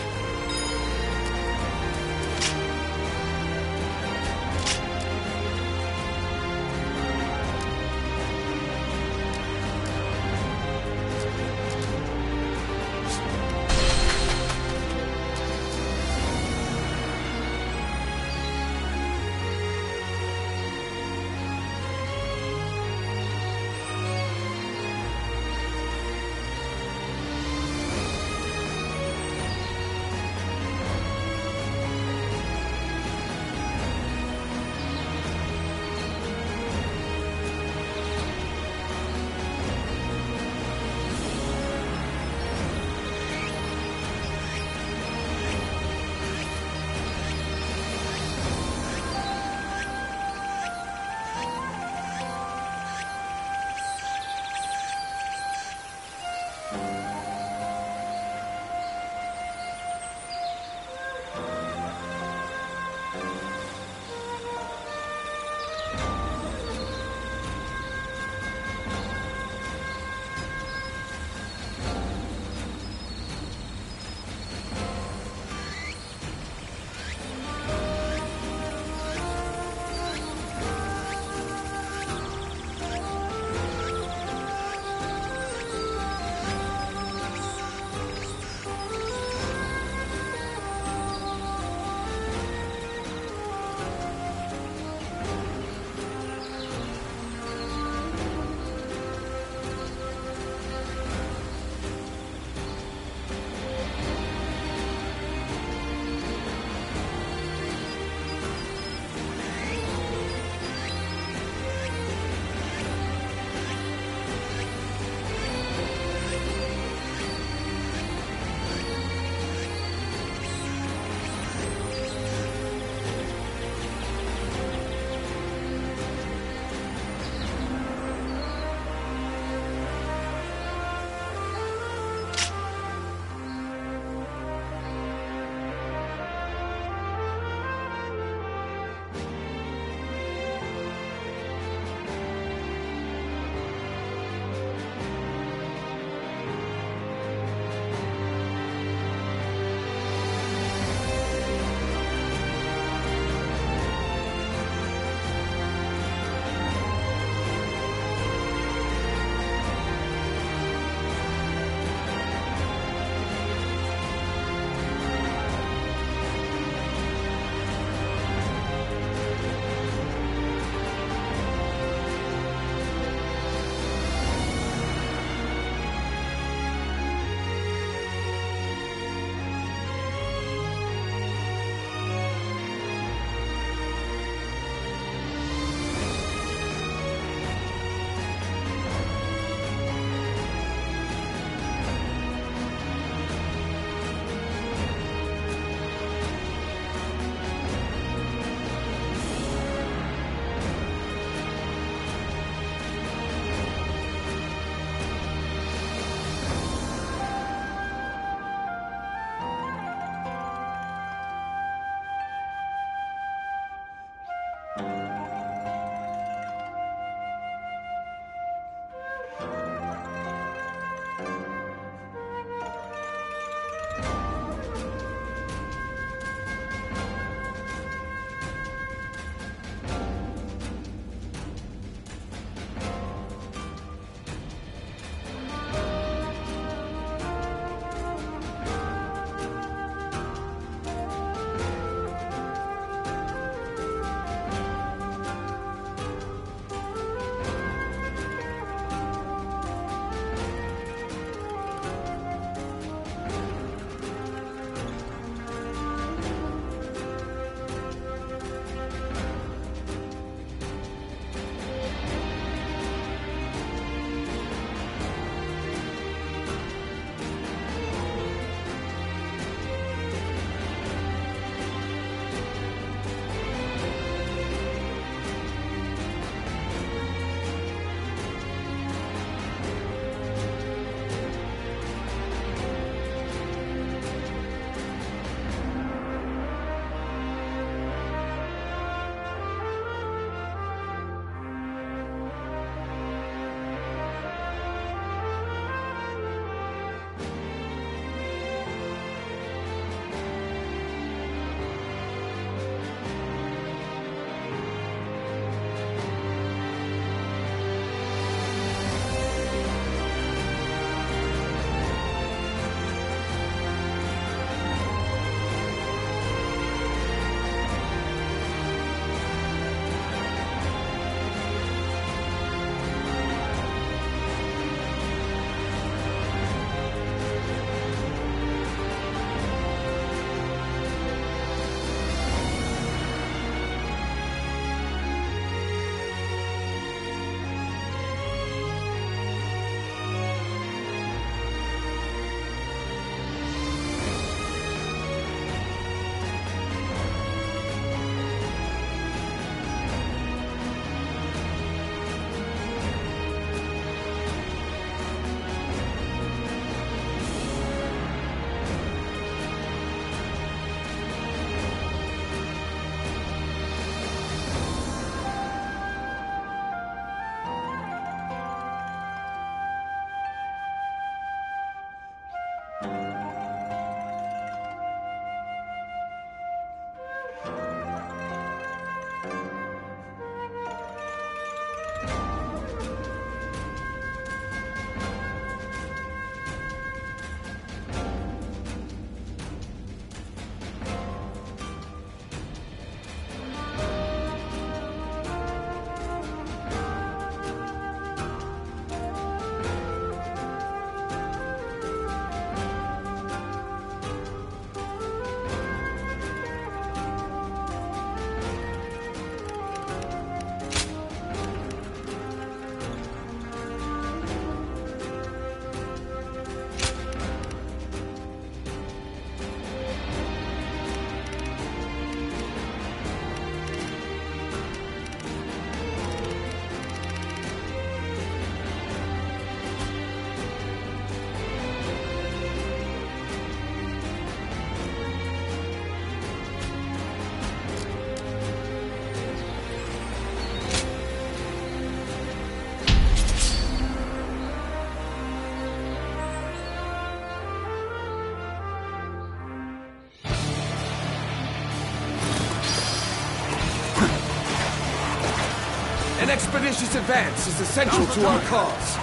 An expeditious advance is essential to our cause.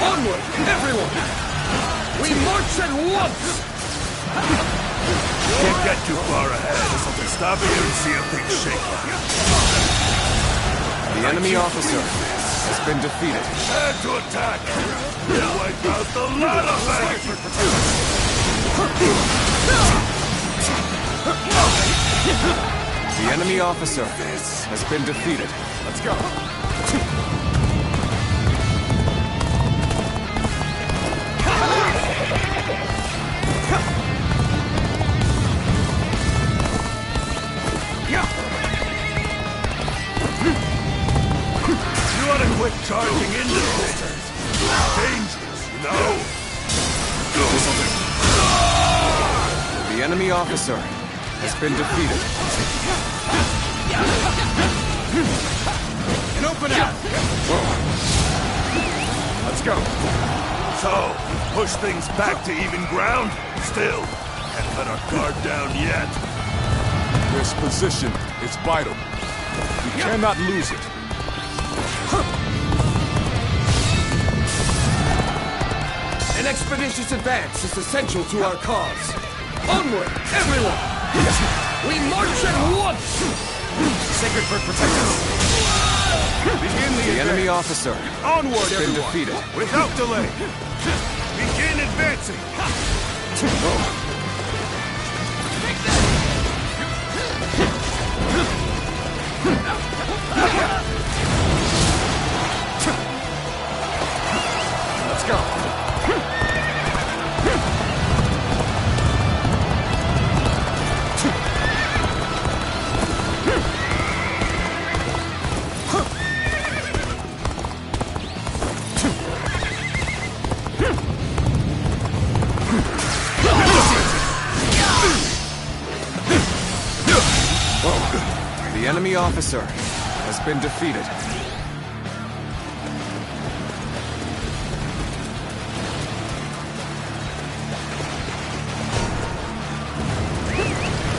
Onward, everyone! We march at once!
Can't get too far ahead. Stop here and see if things shake.
The enemy officer has been defeated.
Prepare to attack! We'll wipe out the lot of them!
The enemy officer has been defeated. Let's go.
You ought to quit charging into this. It's dangerous, you know?
The enemy officer has been defeated.
And open out!
Let's go.
So, push things back to even ground? Still, can't let our guard down yet.
This position is vital. We cannot lose it.
An expeditious advance is essential to our cause. Onward, everyone! We march at once!
Sacred Bird protect us.
Begin
The enemy officer
Onward,
has been
everyone!
defeated.
Without delay! Begin advancing!
Let's go. The enemy officer has been defeated.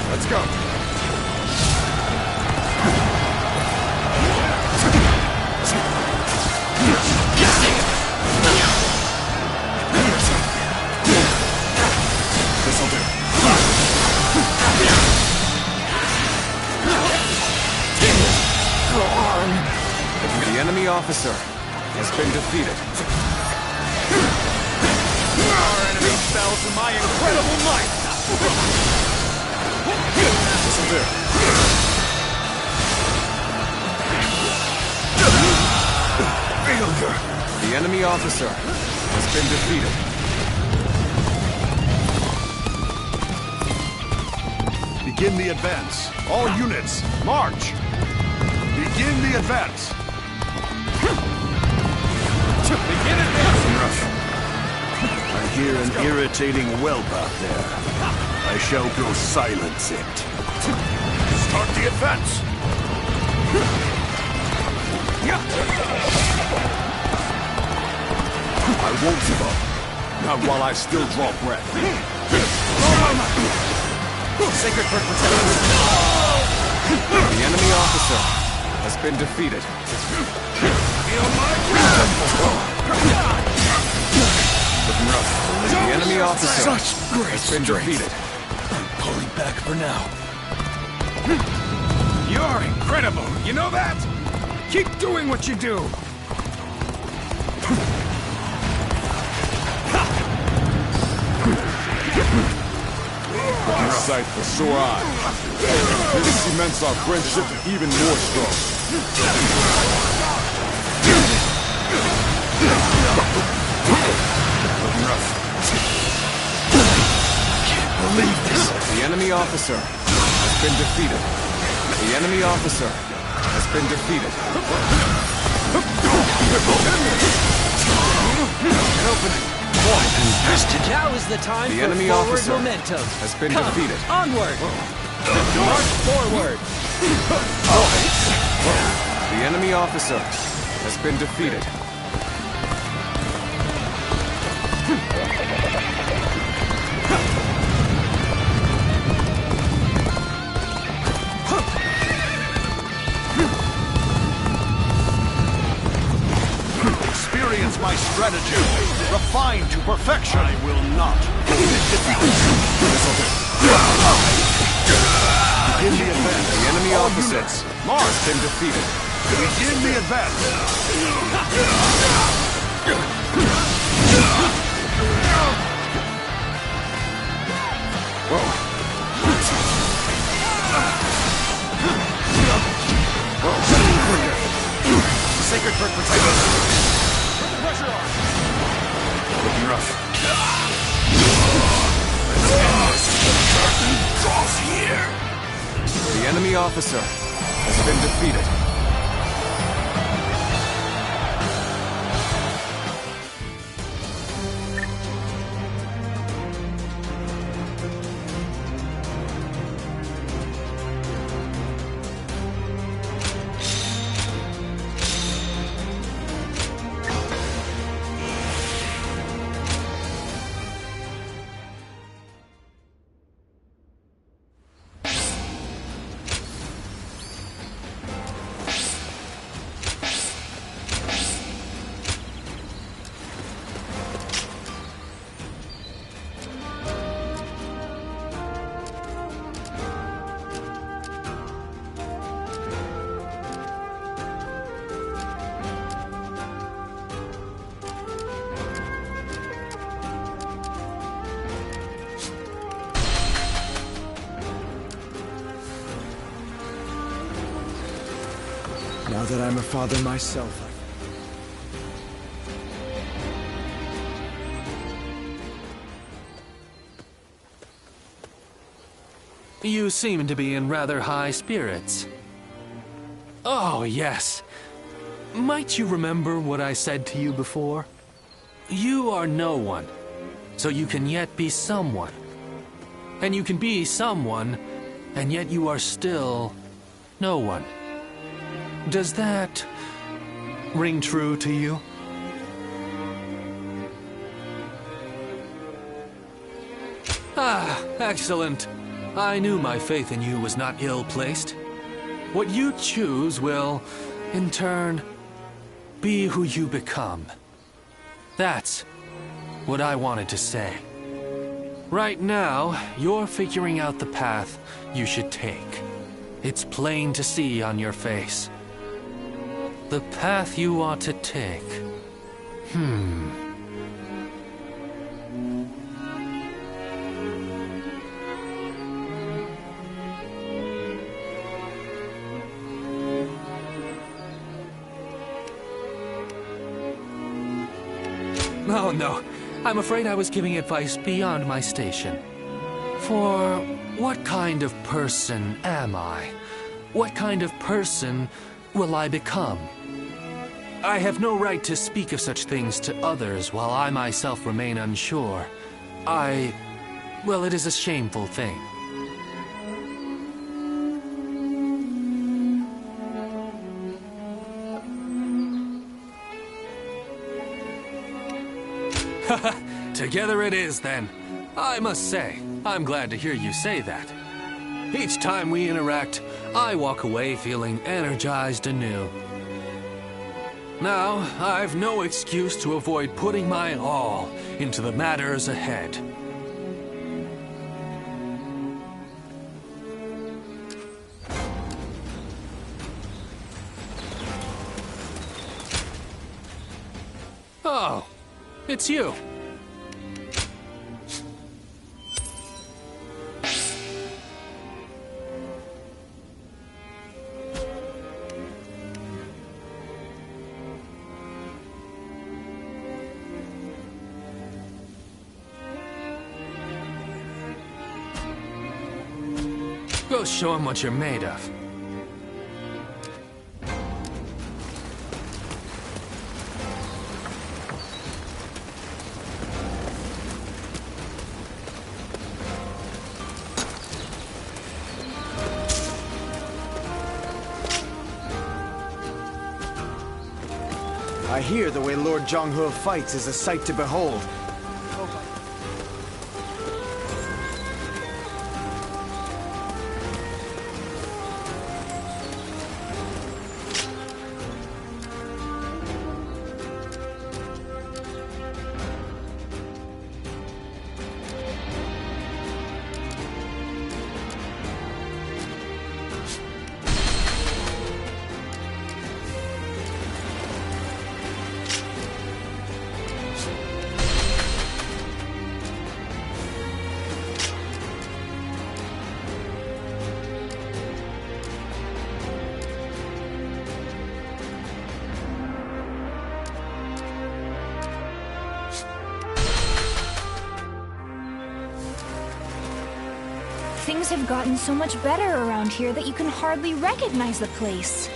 Let's go. This'll do. The enemy officer has been defeated.
Our enemy fell to my incredible might!
This'll do.
Failure!
The enemy officer has been defeated.
Begin the advance. All units, march! Begin the advance.
Begin advancing!
I hear an irritating whelp out there. I shall go silence it. Start the advance!
I won't give up. Not while I still draw breath.
Sacred Bird protect us. The enemy officer has been defeated. Looking rough. The enemy officer has been defeated.
Pulling back for now.
You're incredible, you know that? Keep doing what you do!
A sight for sore eyes. This cements our friendship even more strong.
Can't believe this.
The enemy officer has been defeated. The enemy officer has been defeated. An opening.
Now is the time
The
for
enemy
forward
officer
momentum.
has been
Come,
defeated.
Onward! March forward!
The enemy officer has been defeated.
my strategy, refined to perfection. I will not. Begin the advance.
The enemy
All
opposites
units, march.
has been defeated.
Begin the advance.
Sacred Bird protect us. Put the pressure on.
Looking rough.
Draws here.
The enemy officer has been defeated.
Now that I'm a father myself,
You seem to be in rather high spirits. Oh, yes. Might you remember what I said to you before? You are no one, so you can yet be someone. And you can be someone, and yet you are still no one. Does that ring true to you? Ah, excellent. I knew my faith in you was not ill-placed. What you choose will, in turn, be who you become. That's what I wanted to say. Right now, you're figuring out the path you should take. It's plain to see on your face. The path you ought to take. Oh, no. I'm afraid I was giving advice beyond my station. For what kind of person am I? What kind of person will I become? I have no right to speak of such things to others while I myself remain unsure. Well, it is a shameful thing. Together it is, then. I must say, I'm glad to hear you say that. Each time we interact, I walk away feeling energized anew. Now, I've no excuse to avoid putting my all into the matters ahead. Oh, it's you. Go show him what you're made of.
I hear the way Lord Zhonghe fights is a sight to behold.
Things have gotten so much better around here that you can hardly recognize the place.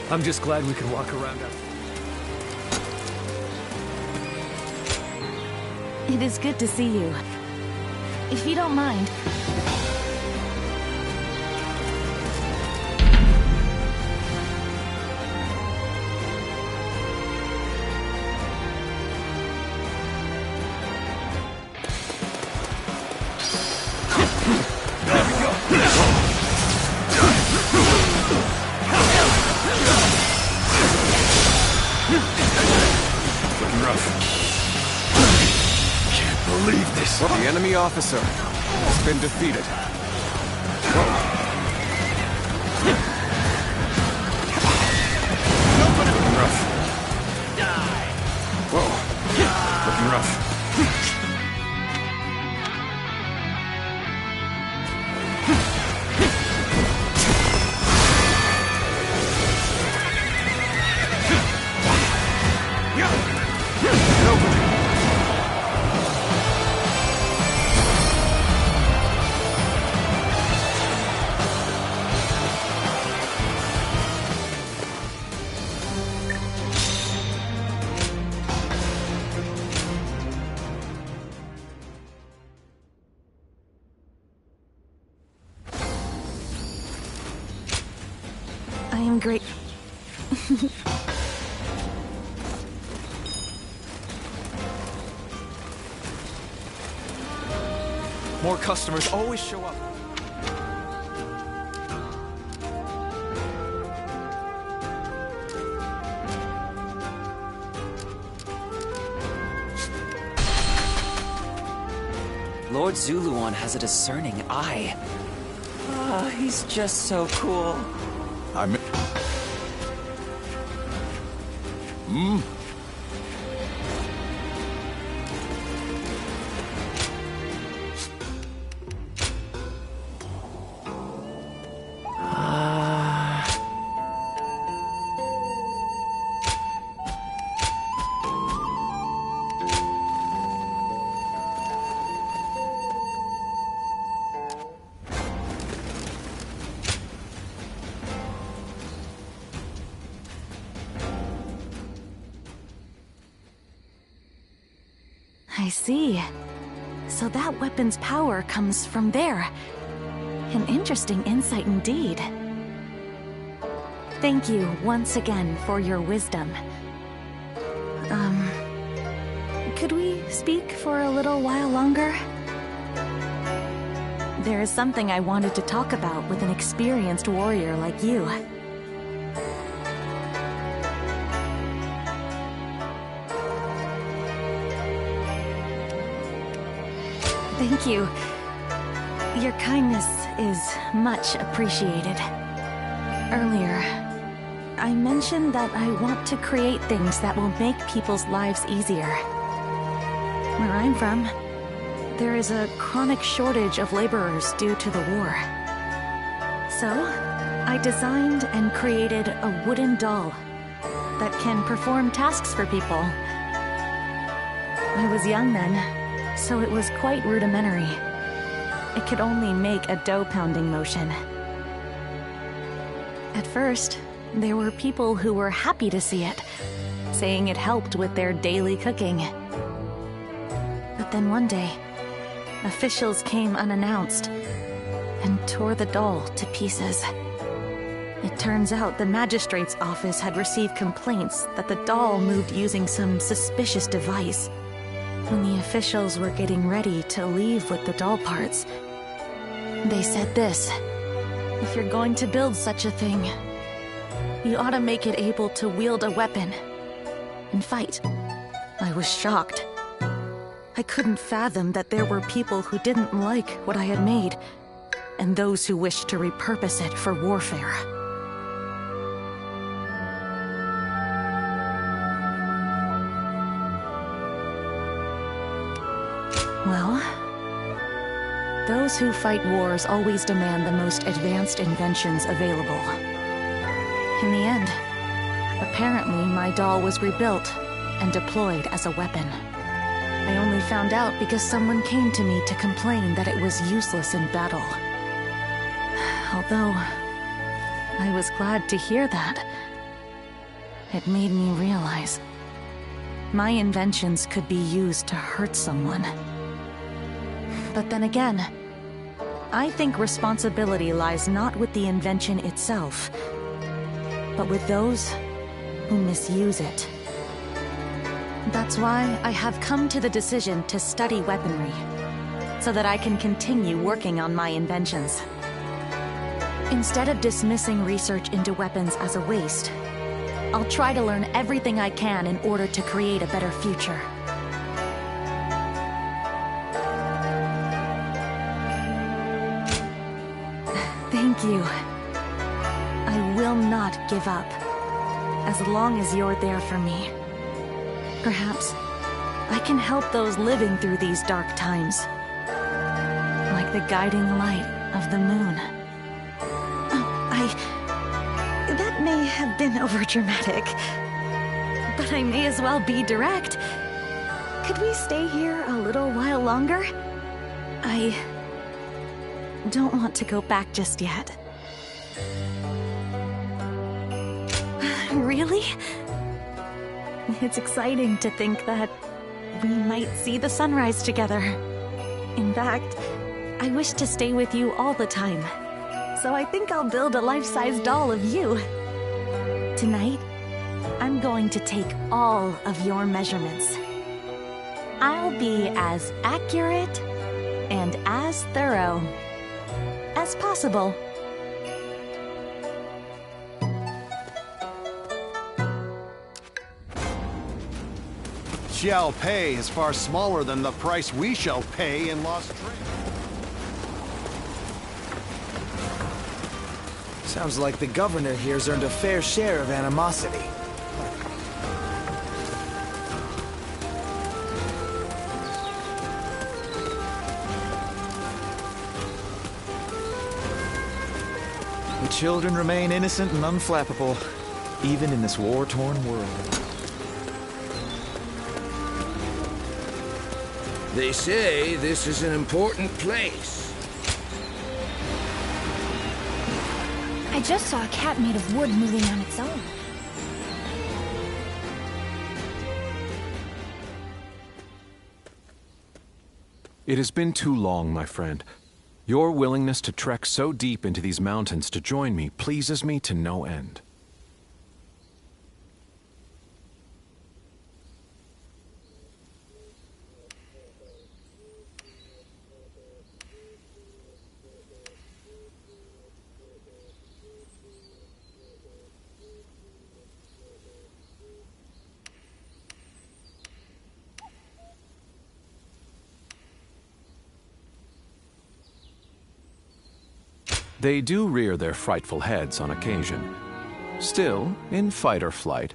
I'm just glad we can walk around out.
It is good to see you. If you don't mind...
The enemy officer has been defeated. Looking rough. Whoa. Looking rough.
I am great.
More customers always show up.
Lord Zuluan has a discerning eye. Ah, he's just so cool.
I see. So that weapon's power comes from there. An interesting insight indeed. Thank you once again for your wisdom. Could we speak for a little while longer? There is something I wanted to talk about with an experienced warrior like you. Thank you. Your kindness is much appreciated. Earlier, I mentioned that I want to create things that will make people's lives easier. Where I'm from, there is a chronic shortage of laborers due to the war. So, I designed and created a wooden doll that can perform tasks for people. I was young then, so it was quite rudimentary. It could only make a dough-pounding motion. At first, there were people who were happy to see it, saying it helped with their daily cooking. But then one day, officials came unannounced and tore the doll to pieces. It turns out the magistrate's office had received complaints that the doll moved using some suspicious device. When the officials were getting ready to leave with the doll parts, they said this: if you're going to build such a thing, you ought to make it able to wield a weapon and fight. I was shocked. I couldn't fathom that there were people who didn't like what I had made, and those who wished to repurpose it for warfare. Well, those who fight wars always demand the most advanced inventions available. In the end, apparently my doll was rebuilt and deployed as a weapon. I only found out because someone came to me to complain that it was useless in battle. Although, I was glad to hear that. It made me realize my inventions could be used to hurt someone. But then again, I think responsibility lies not with the invention itself, but with those who misuse it. That's why I have come to the decision to study weaponry, so that I can continue working on my inventions. Instead of dismissing research into weapons as a waste, I'll try to learn everything I can in order to create a better future. Thank you. I will not give up, as long as you're there for me. Perhaps I can help those living through these dark times, like the guiding light of the moon. That may have been overdramatic, but I may as well be direct. Could we stay here a little while longer? I don't want to go back just yet. Really? It's exciting to think that we might see the sunrise together. In fact, I wish to stay with you all the time. So I think I'll build a life-size doll of you. Tonight, I'm going to take all of your measurements. I'll be as accurate and as thorough as possible.
Shall pay is far smaller than the price we shall pay in lost trade.
Sounds like the governor here's earned a fair share of animosity. The children remain innocent and unflappable, even in this war-torn world.
They say this is an important place.
I just saw a cat made of wood moving on its own.
It has been too long, my friend. Your willingness to trek so deep into these mountains to join me pleases me to no end. They do rear their frightful heads on occasion. Still, in fight or flight,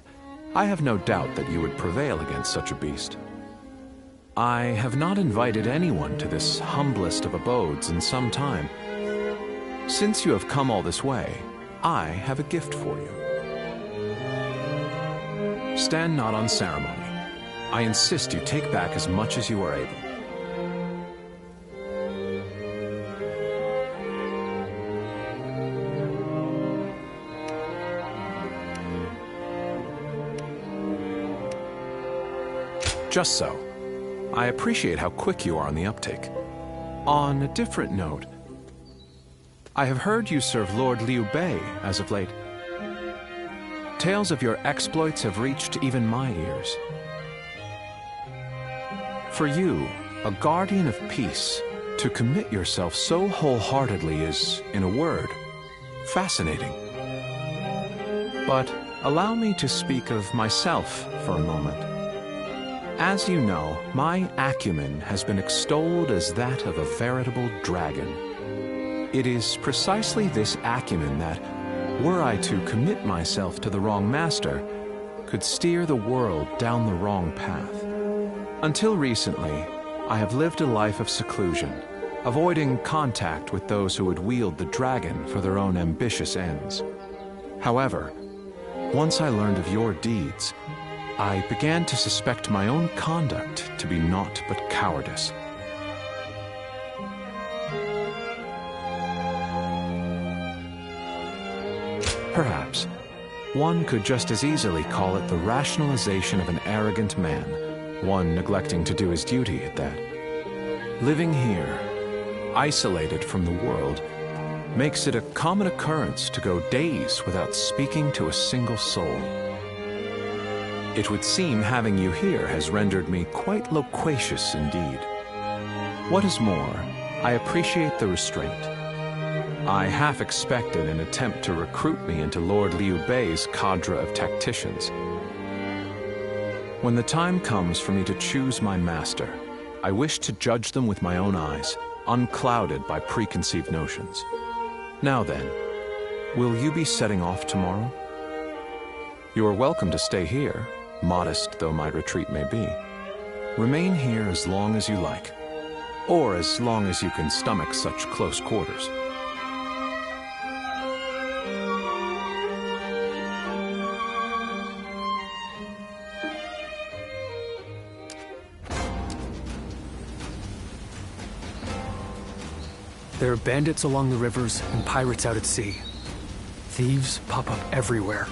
I have no doubt that you would prevail against such a beast. I have not invited anyone to this humblest of abodes in some time. Since you have come all this way, I have a gift for you. Stand not on ceremony. I insist you take back as much as you are able. Just so. I appreciate how quick you are on the uptake. On a different note, I have heard you serve Lord Liu Bei as of late. Tales of your exploits have reached even my ears. For you, a guardian of peace, to commit yourself so wholeheartedly is, in a word, fascinating. But allow me to speak of myself for a moment. As you know, my acumen has been extolled as that of a veritable dragon. It is precisely this acumen that, were I to commit myself to the wrong master, could steer the world down the wrong path. Until recently, I have lived a life of seclusion, avoiding contact with those who would wield the dragon for their own ambitious ends. However, once I learned of your deeds, I began to suspect my own conduct to be naught but cowardice. Perhaps one could just as easily call it the rationalization of an arrogant man, one neglecting to do his duty at that. Living here, isolated from the world, makes it a common occurrence to go days without speaking to a single soul. It would seem having you here has rendered me quite loquacious indeed. What is more, I appreciate the restraint. I half expected an attempt to recruit me into Lord Liu Bei's cadre of tacticians. When the time comes for me to choose my master, I wish to judge them with my own eyes, unclouded by preconceived notions. Now then, will you be setting off tomorrow? You are welcome to stay here, modest though my retreat may be. Remain here as long as you like, or as long as you can stomach such close quarters.
There are bandits along the rivers and pirates out at sea. Thieves pop up everywhere.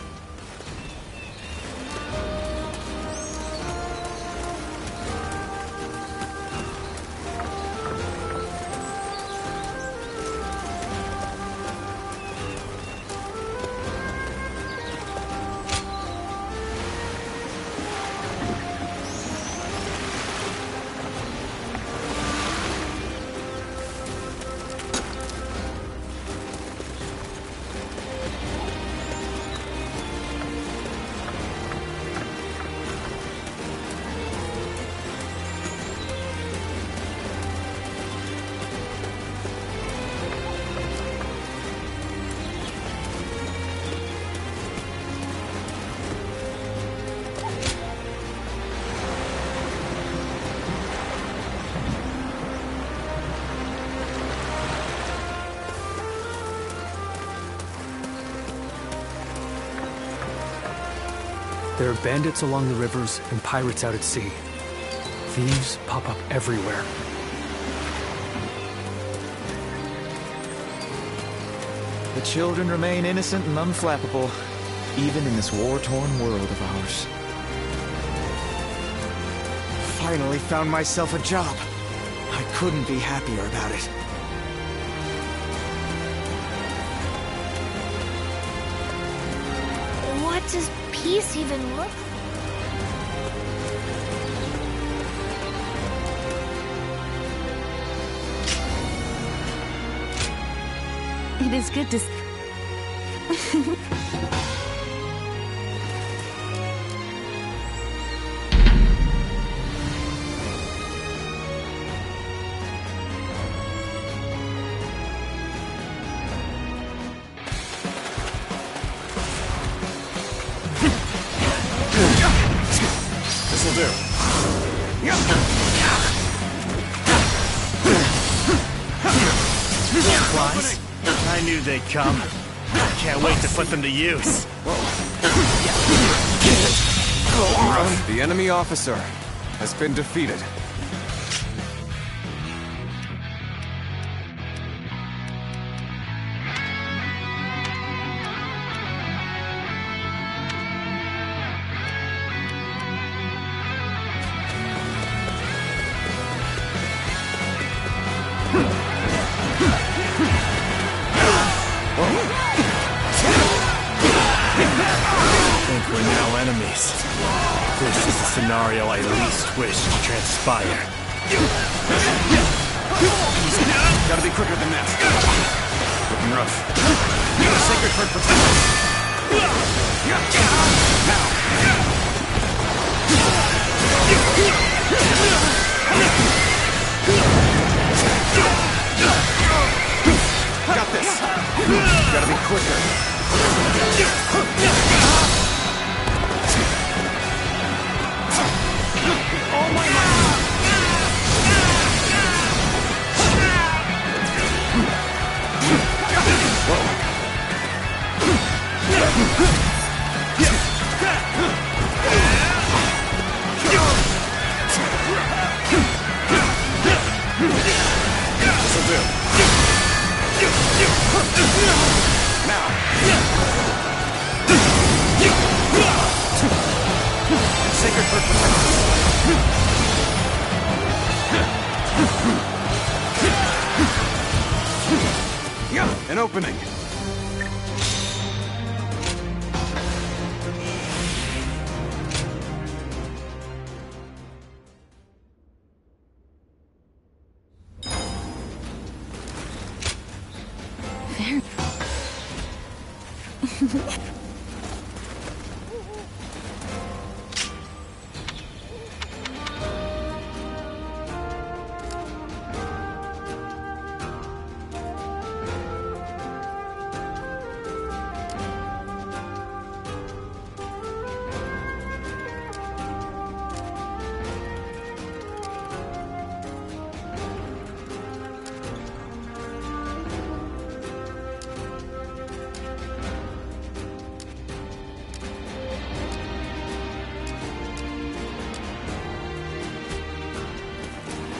There are bandits along the rivers and pirates out at sea. Thieves pop up everywhere.
The children remain innocent and unflappable, even in this war-torn world of ours. Finally found myself a job. I couldn't be happier about it.
What does peace even look like?
It is good to...
This'll do.
Supplies? I knew they'd come. Can't wait to put them to use.
The enemy officer has been defeated.
I think we're now enemies. This is the scenario I least wish to transpire.
Gotta be quicker than that. Looking rough. Sacred Bird protect us. Got this. Gotta be quicker. All my might. An opening.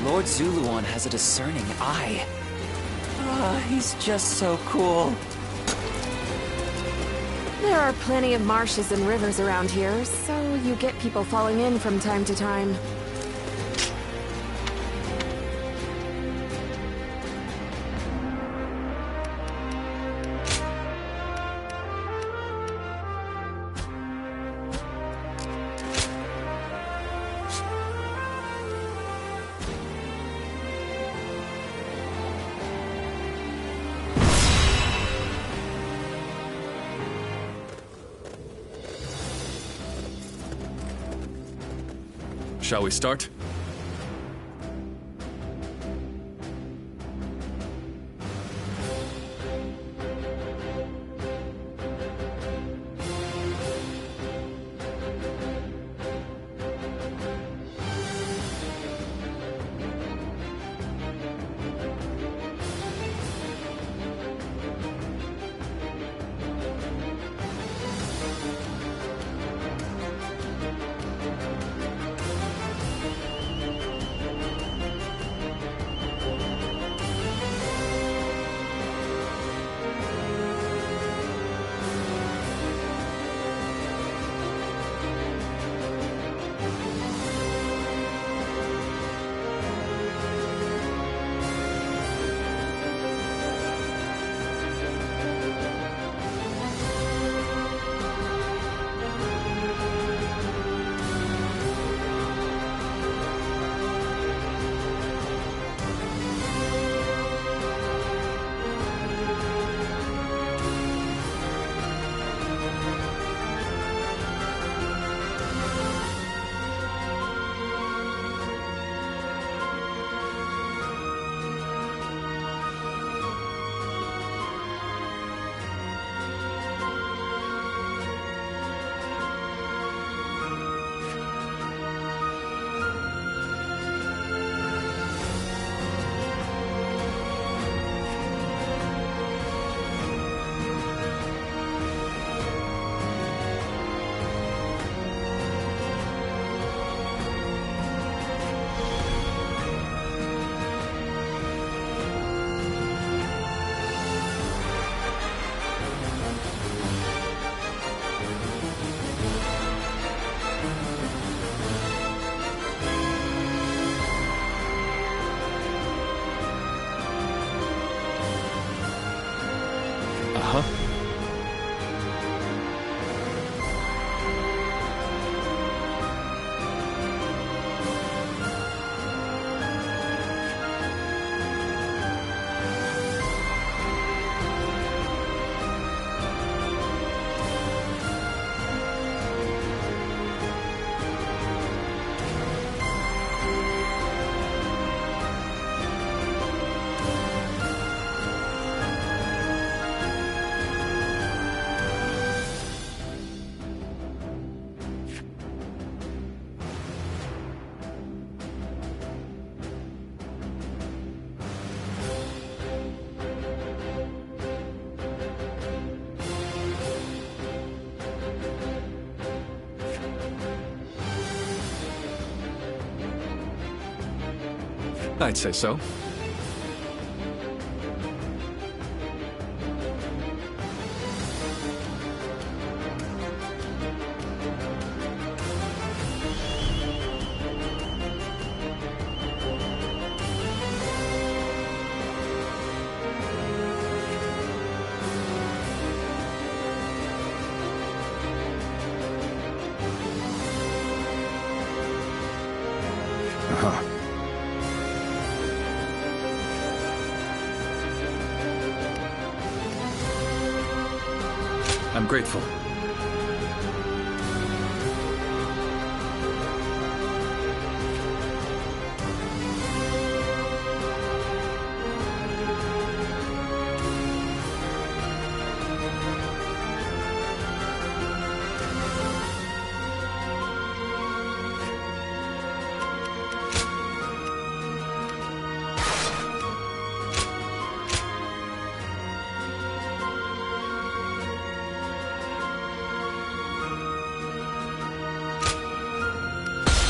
Lord Zuluan has a discerning eye. Ah, he's just so cool.
There are plenty of marshes and rivers around here, so you get people falling in from time to time.
Shall we start? I'd say so. grateful.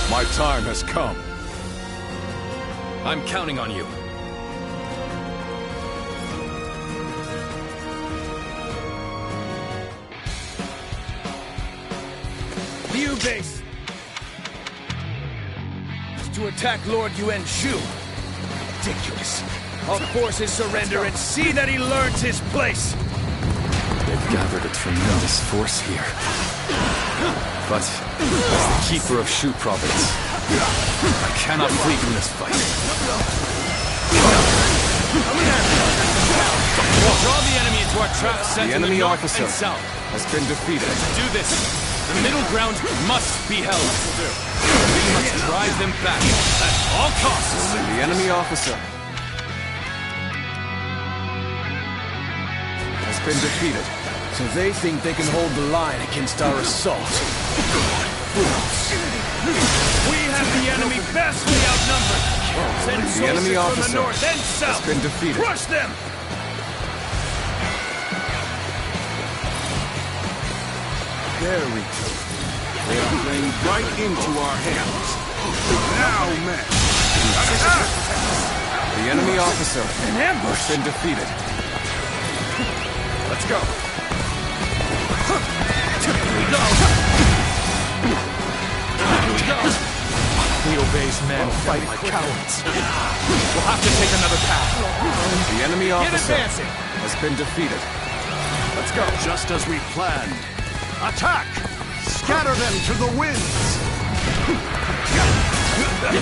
My time has come.
I'm counting on you.
Liu base is to attack Lord Yuan Shu. Ridiculous. I'll force his surrender and see that he learns his place.
They've gathered a tremendous force here. But, as the keeper of Shu province, I cannot flee from this fight.
Draw the enemy into our trap set
The
in the
enemy
north
officer
and south.
has been defeated.
To do this, the middle ground must be held. We must drive them back at all costs.
The enemy officer has been defeated.
So they think they can hold the line against our assault. Fools.
We have the enemy vastly outnumbered. Send
The enemy
soldiers from the
officer
north and south.
has been defeated.
Crush them!
There we go. They are playing right into our hands. Now, men.
The enemy officer
ambush
has been defeated. Let's go.
We obey's men fight like cowards. We'll have to take another path.
The enemy
Get
officer
advancing.
has been defeated. Let's go.
Just as we planned. Attack! Scatter them to the winds!
The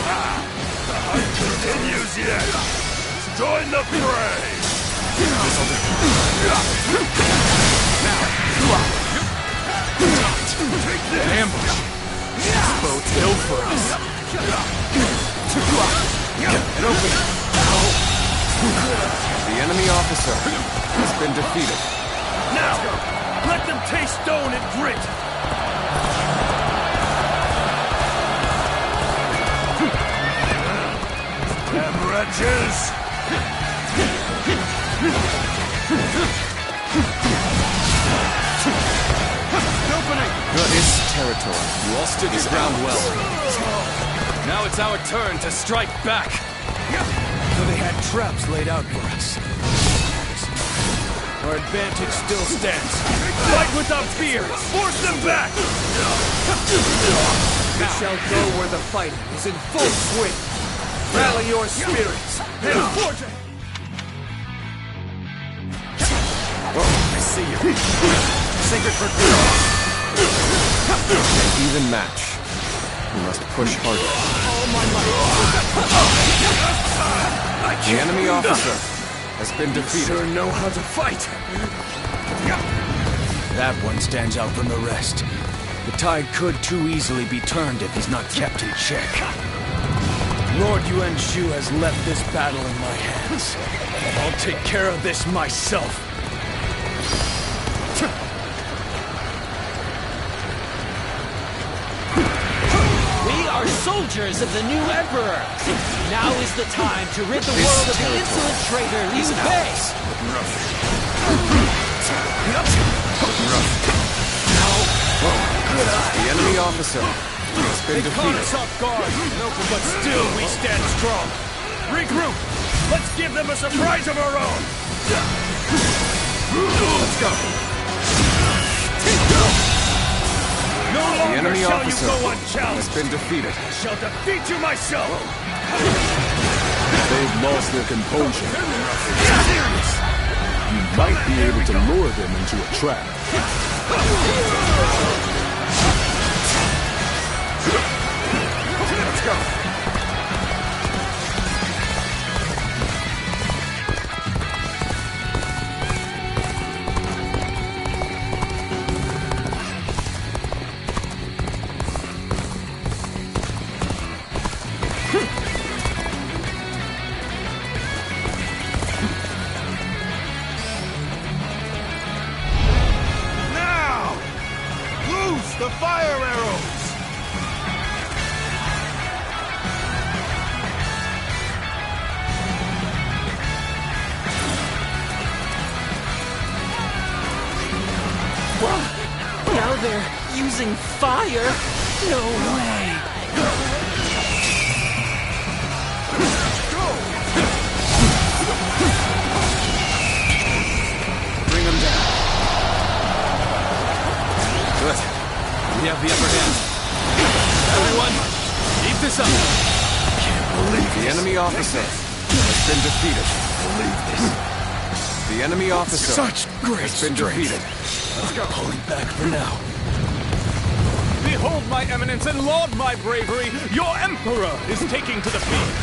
hunt continues yet. Join the fray!
An ambush. This bodes ill for us.
Get open. The enemy officer has been defeated.
Now, let them taste stone and grit! Damn wretches!
This territory. You all stood your ground well. Now it's our turn to strike back.
So they had traps laid out for us. Our advantage still stands.
Fight without fear! Force them back!
We shall go where the fighting is in full swing. Rally your spirits and forge it!
I see you. Sacred for good. An even match. We must push harder. The enemy officer has been defeated.
Sure know how to fight. That one stands out from the rest. The tide could too easily be turned if he's not kept in check. Lord Yuan Shu has left this battle in my hands. I'll take care of this myself.
Soldiers of the new Emperor! Now is the time to rid the world of the insolent traitor Liu Bei!
The enemy officer has been
They caught
defeated.
us off guard, but still we stand strong. Regroup! Let's give them a surprise of our own!
Let's go.
No
The
longer
enemy
shall you
officer
go
has
unchallenged!
been defeated.
I shall defeat you myself!
They've lost their composure. You might be able to lure them into a trap.
Let's go.
using fire? No way!
Bring them down. Good. We have the upper hand. Everyone, keep this up.
Can't believe
the enemy officer has been defeated.
Believe this.
The enemy officer
Such great
has been defeated.
Let's go. Pulling back for now.
Behold my eminence and laud my bravery! Your emperor is taking to the field!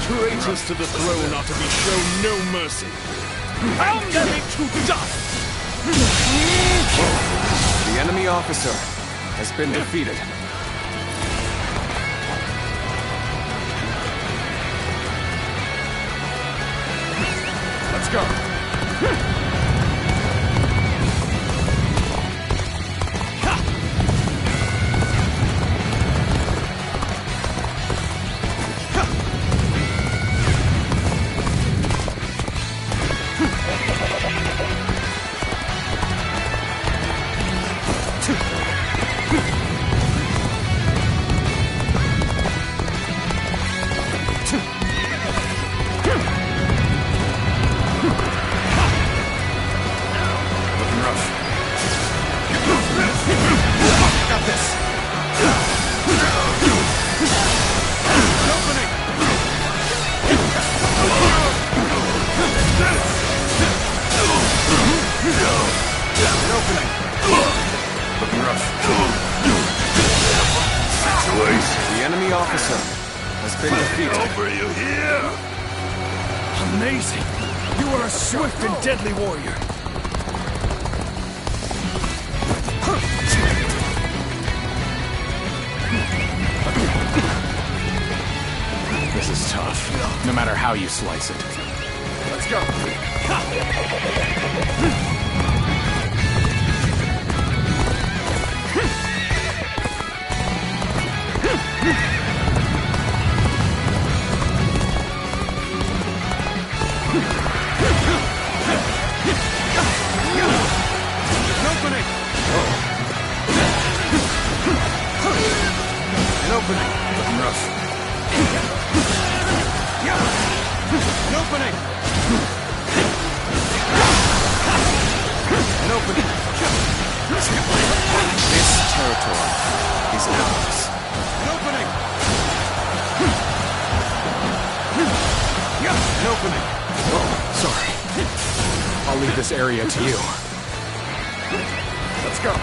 Traitors to the throne are to be shown no mercy. Pound them into dust!
The enemy officer has been defeated.
Let's go.
The enemy officer has been defeated.
Over you here!
Amazing! You are a swift and deadly warrior.
This is tough, no matter how you slice it.
Let's go.
I'll leave this area to you.
Let's go.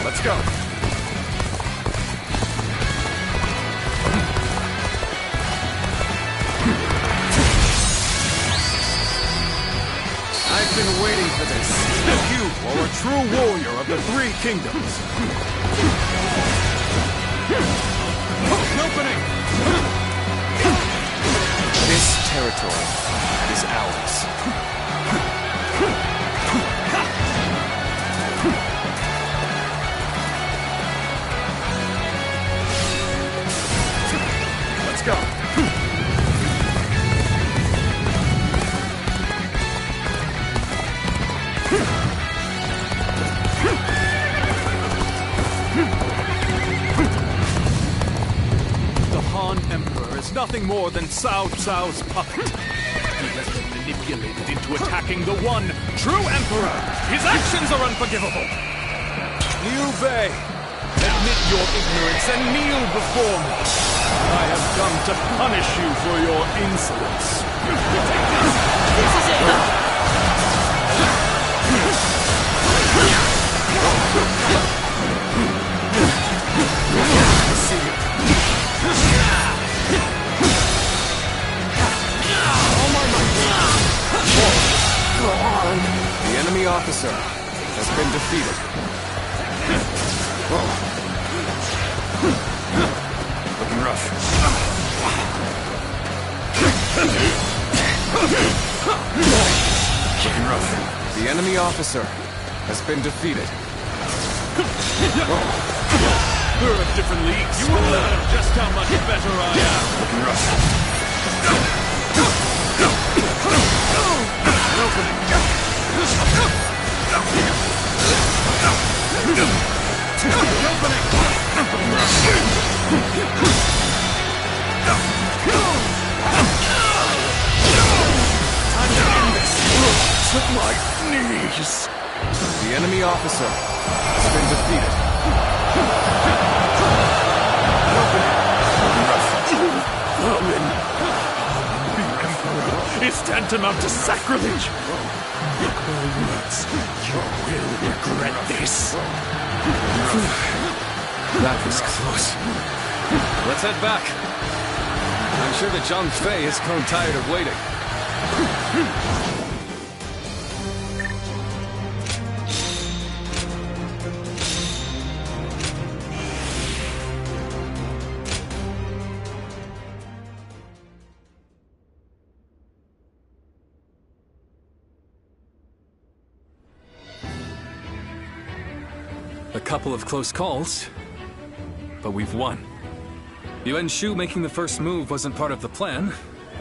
Let's go.
I've been waiting for this. You are a true warrior of the Three Kingdoms. Opening!
This territory is ours.
Let's go.
The Han Emperor is nothing more than Cao Cao's puppet. He has been manipulated into attacking the one true Emperor. His actions are unforgivable. Liu Bei, admit your ignorance and kneel before me. I have come to punish you for your insolence.
This is it!
The enemy officer has been defeated.
defeated. Looking rough. Looking rough.
The enemy officer has been defeated.
We're of different leagues. You will learn just how much better I am.
Looking rough.
An opening.
Time to end this.
To my knees.
The enemy officer has been defeated.
Vermin. The Emperor is tantamount to sacrilege. Mark my words, you will regret this.
That was close. Let's head back. I'm sure that Zhang Fei has grown tired of waiting. A couple of close calls, but we've won. Yuan Shu making the first move wasn't part of the plan,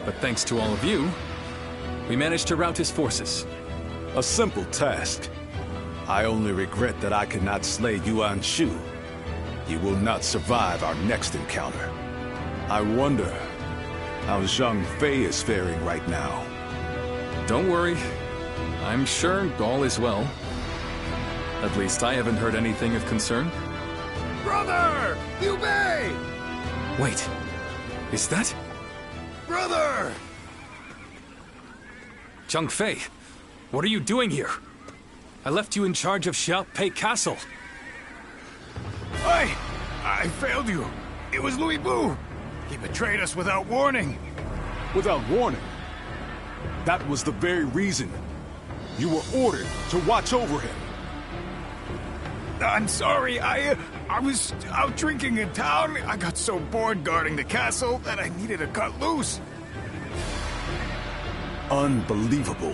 but thanks to all of you, we managed to rout his forces.
A simple task. I only regret that I could not slay Yuan Shu. He will not survive our next encounter. I wonder how Zhang Fei is faring right now.
Don't worry. I'm sure all is well. At least I haven't heard anything of concern.
Brother! Liu Bei!
Wait, is that?
Brother!
Zhang Fei, what are you doing here? I left you in charge of Xiaopei Castle.
I failed you. It was Louis Bu. He betrayed us without warning.
Without warning? That was the very reason. You were ordered to watch over him.
I'm sorry, I was out drinking in town. I got so bored guarding the castle that I needed to cut loose.
Unbelievable.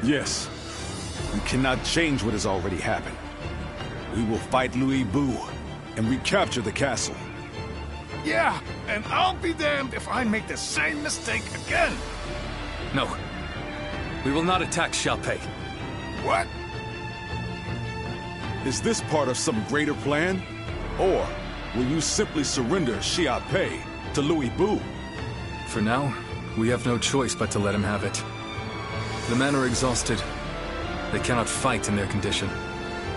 Yes, we cannot change what has already happened. We will fight Louis Bu and recapture the castle.
Yeah, and I'll be damned if I make the same mistake again.
No, we will not attack Xiaopei.
What?
Is this part of some greater plan? Or will you simply surrender Xiaopei to Louis Bu?
For now, we have no choice but to let him have it. The men are exhausted. They cannot fight in their condition.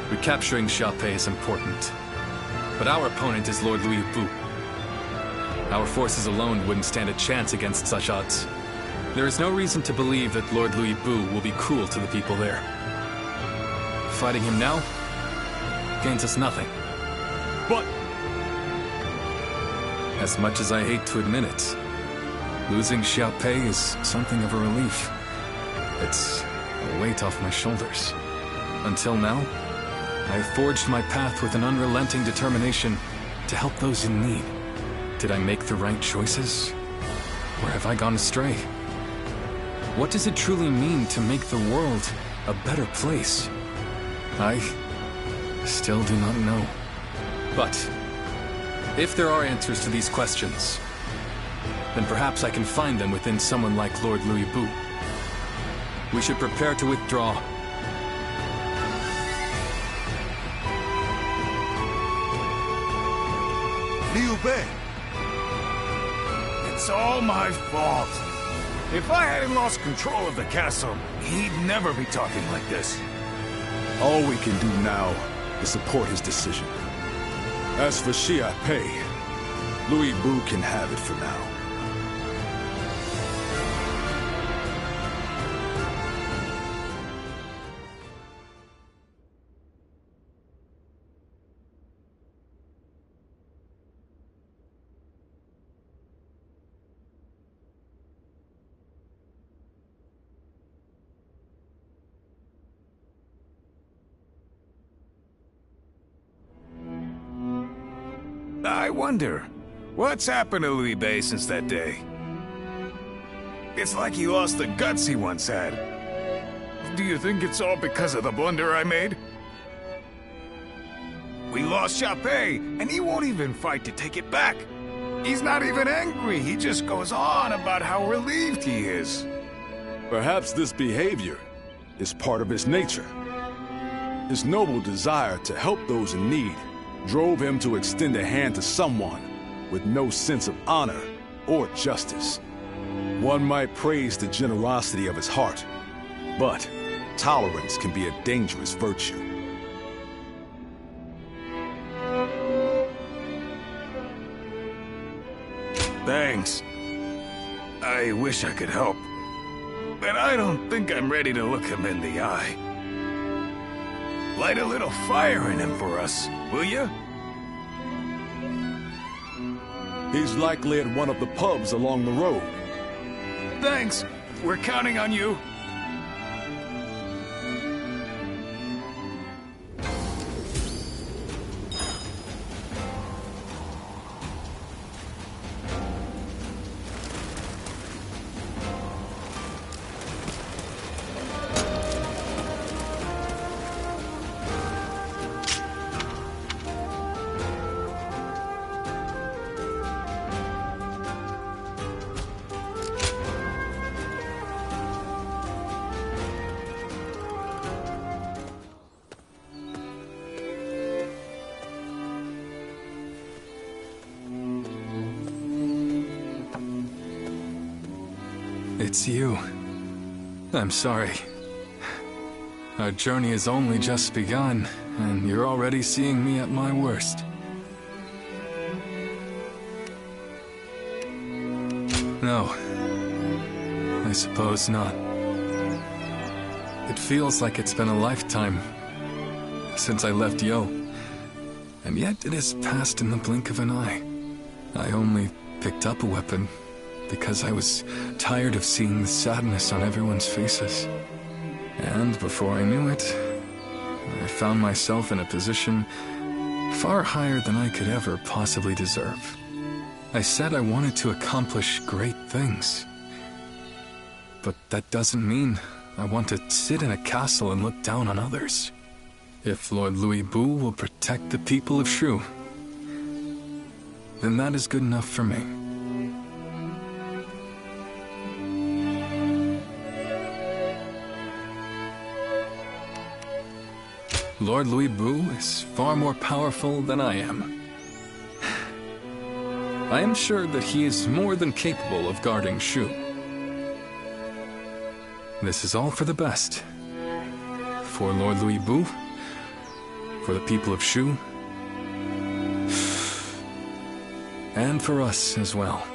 Recapturing Xiaopei is important. But our opponent is Lord Louis Bu. Our forces alone wouldn't stand a chance against such odds. There is no reason to believe that Lord Louis Bu will be cruel to the people there. Fighting him now gains us nothing.
But
as much as I hate to admit it, losing Xiaopei is something of a relief. It's a weight off my shoulders. Until now, I have forged my path with an unrelenting determination to help those in need. Did I make the right choices? Or have I gone astray? What does it truly mean to make the world a better place? I still do not know. But if there are answers to these questions, then perhaps I can find them within someone like Lord Louis Bu. We should prepare to withdraw.
Liu Bei. It's all my fault. If I hadn't lost control of the castle, he'd never be talking like this.
all we can do now is support his decision. As for Xiaopei, Louis Bu can have it for now.
I wonder, what's happened to Liu Bei since that day? It's like he lost the guts he once had. Do you think it's all because of the blunder I made? We lost Xiaopei, and he won't even fight to take it back. He's not even angry, he just goes on about how relieved he is.
Perhaps this behavior is part of his nature. His noble desire to help those in need drove him to extend a hand to someone with no sense of honor or justice. One might praise the generosity of his heart, but tolerance can be a dangerous virtue.
Thanks. I wish I could help, but I don't think I'm ready to look him in the eye. Light a little fire in him for us, will you?
He's likely at one of the pubs along the road.
Thanks. We're counting on you.
It's you. I'm sorry. Our journey has only just begun, and you're already seeing me at my worst. No. I suppose not. It feels like it's been a lifetime since I left Yo, and yet it has passed in the blink of an eye. I only picked up a weapon because I was tired of seeing the sadness on everyone's faces. And before I knew it, I found myself in a position far higher than I could ever possibly deserve. I said I wanted to accomplish great things. But that doesn't mean I want to sit in a castle and look down on others. If Lord Louis Bu will protect the people of Shu, then that is good enough for me. Lord Louis Bu is far more powerful than I am. I am sure that he is more than capable of guarding Shu. This is all for the best. For Lord Louis Bu, for the people of Shu, and for us as well.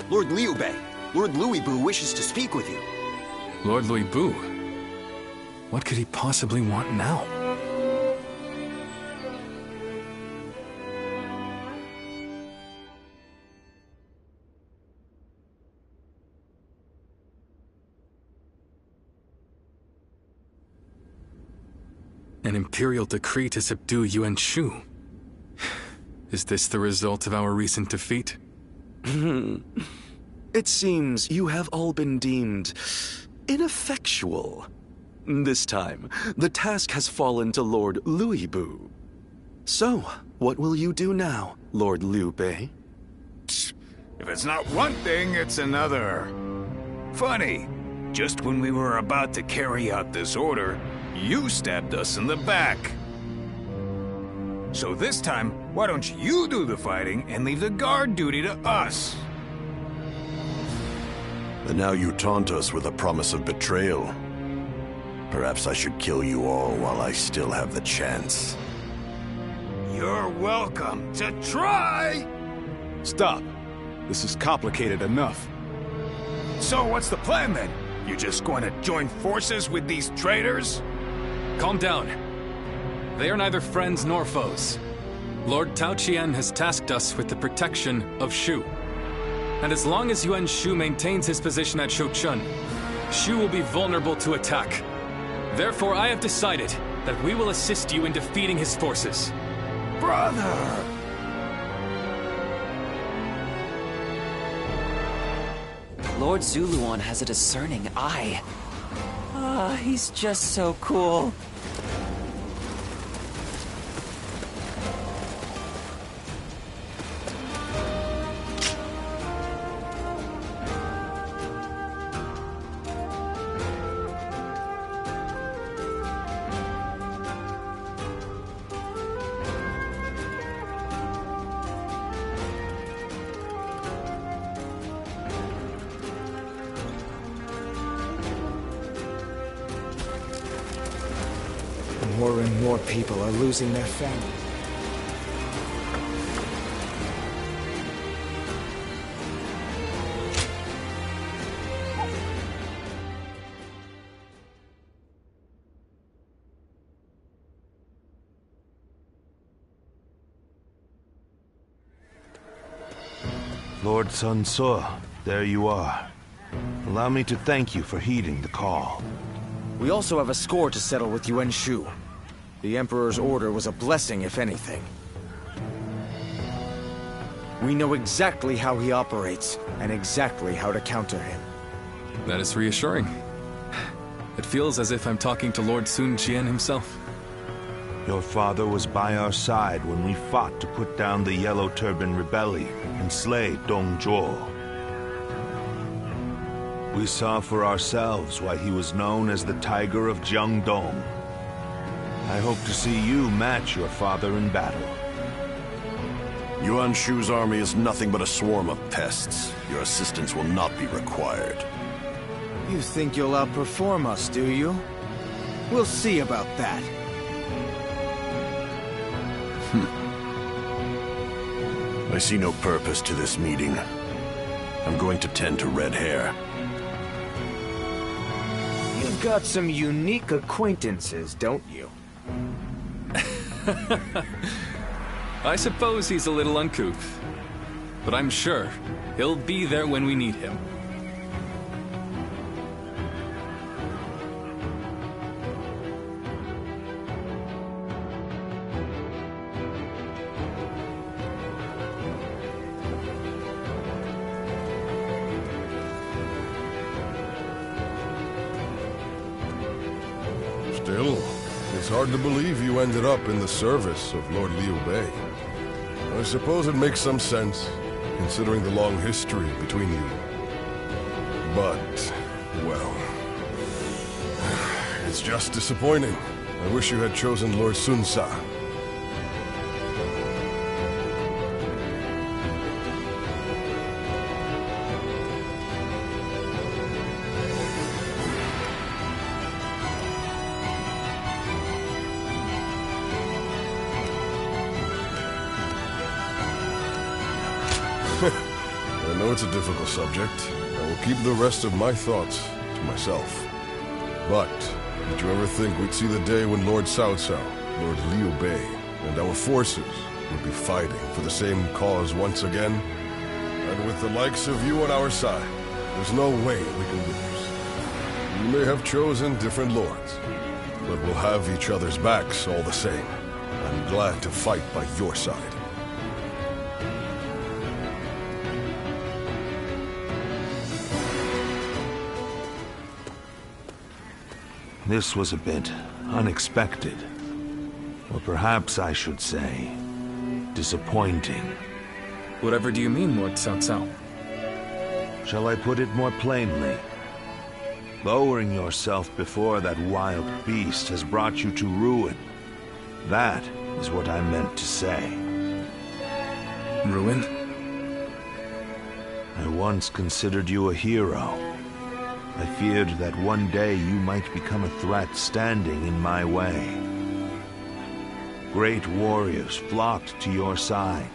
Lord Liu Bei, Lord Louis Bu wishes to speak with you.
Lord Louis Bu? What could he possibly want now? An imperial decree to subdue Yuan Shu. Is this the result of our recent defeat?
It seems you have all been deemed ineffectual. This time, the task has fallen to Lord Louis Bu. So, what will you do now, Lord Liu Bei?
If it's not one thing, it's another. Funny, just when we were about to carry out this order, you stabbed us in the back. So this time, why don't you do the fighting and leave the guard duty to us?
And now you taunt us with a promise of betrayal. Perhaps I should kill you all while I still have the chance.
You're welcome to try!
Stop. This is complicated enough.
So what's the plan then? You just going to join forces with these traitors?
Calm down. They are neither friends nor foes. Lord Tao Qian has tasked us with the protection of Shu. And as long as Yuan Shu maintains his position at Shouchun, Shu will be vulnerable to attack. Therefore, I have decided that we will assist you in defeating his forces.
Brother!
Lord Zuluan has a discerning eye. He's just so cool.
More and more people are losing their families.
Lord Sun Ce, there you are. Allow me to thank you for heeding the call.
We also have a score to settle with Yuan Shu. The Emperor's order was a blessing, if anything. We know exactly how he operates, and exactly how to counter him.
That is reassuring. It feels as if I'm talking to Lord Sun Jian himself.
Your father was by our side when we fought to put down the Yellow Turban Rebellion and slay Dong Zhuo. We saw for ourselves why he was known as the Tiger of Jiangdong. I hope to see you match your father in battle.
Yuan Shu's army is nothing but a swarm of pests. Your assistance will not be required.
You think you'll outperform us, do you? We'll see about that.
I see no purpose to this meeting. I'm going to tend to red hair.
You've got some unique acquaintances, don't you?
I suppose he's a little uncouth, but I'm sure he'll be there when we need him.
Still, it's hard to believe you ended up in the service of Lord Liu Bei. I suppose it makes some sense, considering the long history between you. But, well, it's just disappointing. I wish you had chosen Lord Sun Ce. I know it's a difficult subject. I will keep the rest of my thoughts to myself. But, did you ever think we'd see the day when Lord Cao Cao, Lord Liu Bei, and our forces would be fighting for the same cause once again? And with the likes of you on our side, there's no way we can lose. We may have chosen different lords, but we'll have each other's backs all the same. I'm glad to fight by your side.
This was a bit unexpected. Or perhaps I should say, disappointing.
Whatever do you mean, Lord Cao Cao?
Shall I put it more plainly? Lowering yourself before that wild beast has brought you to ruin. That is what I meant to say.
Ruin?
I once considered you a hero. I feared that one day you might become a threat standing in my way. Great warriors flocked to your side,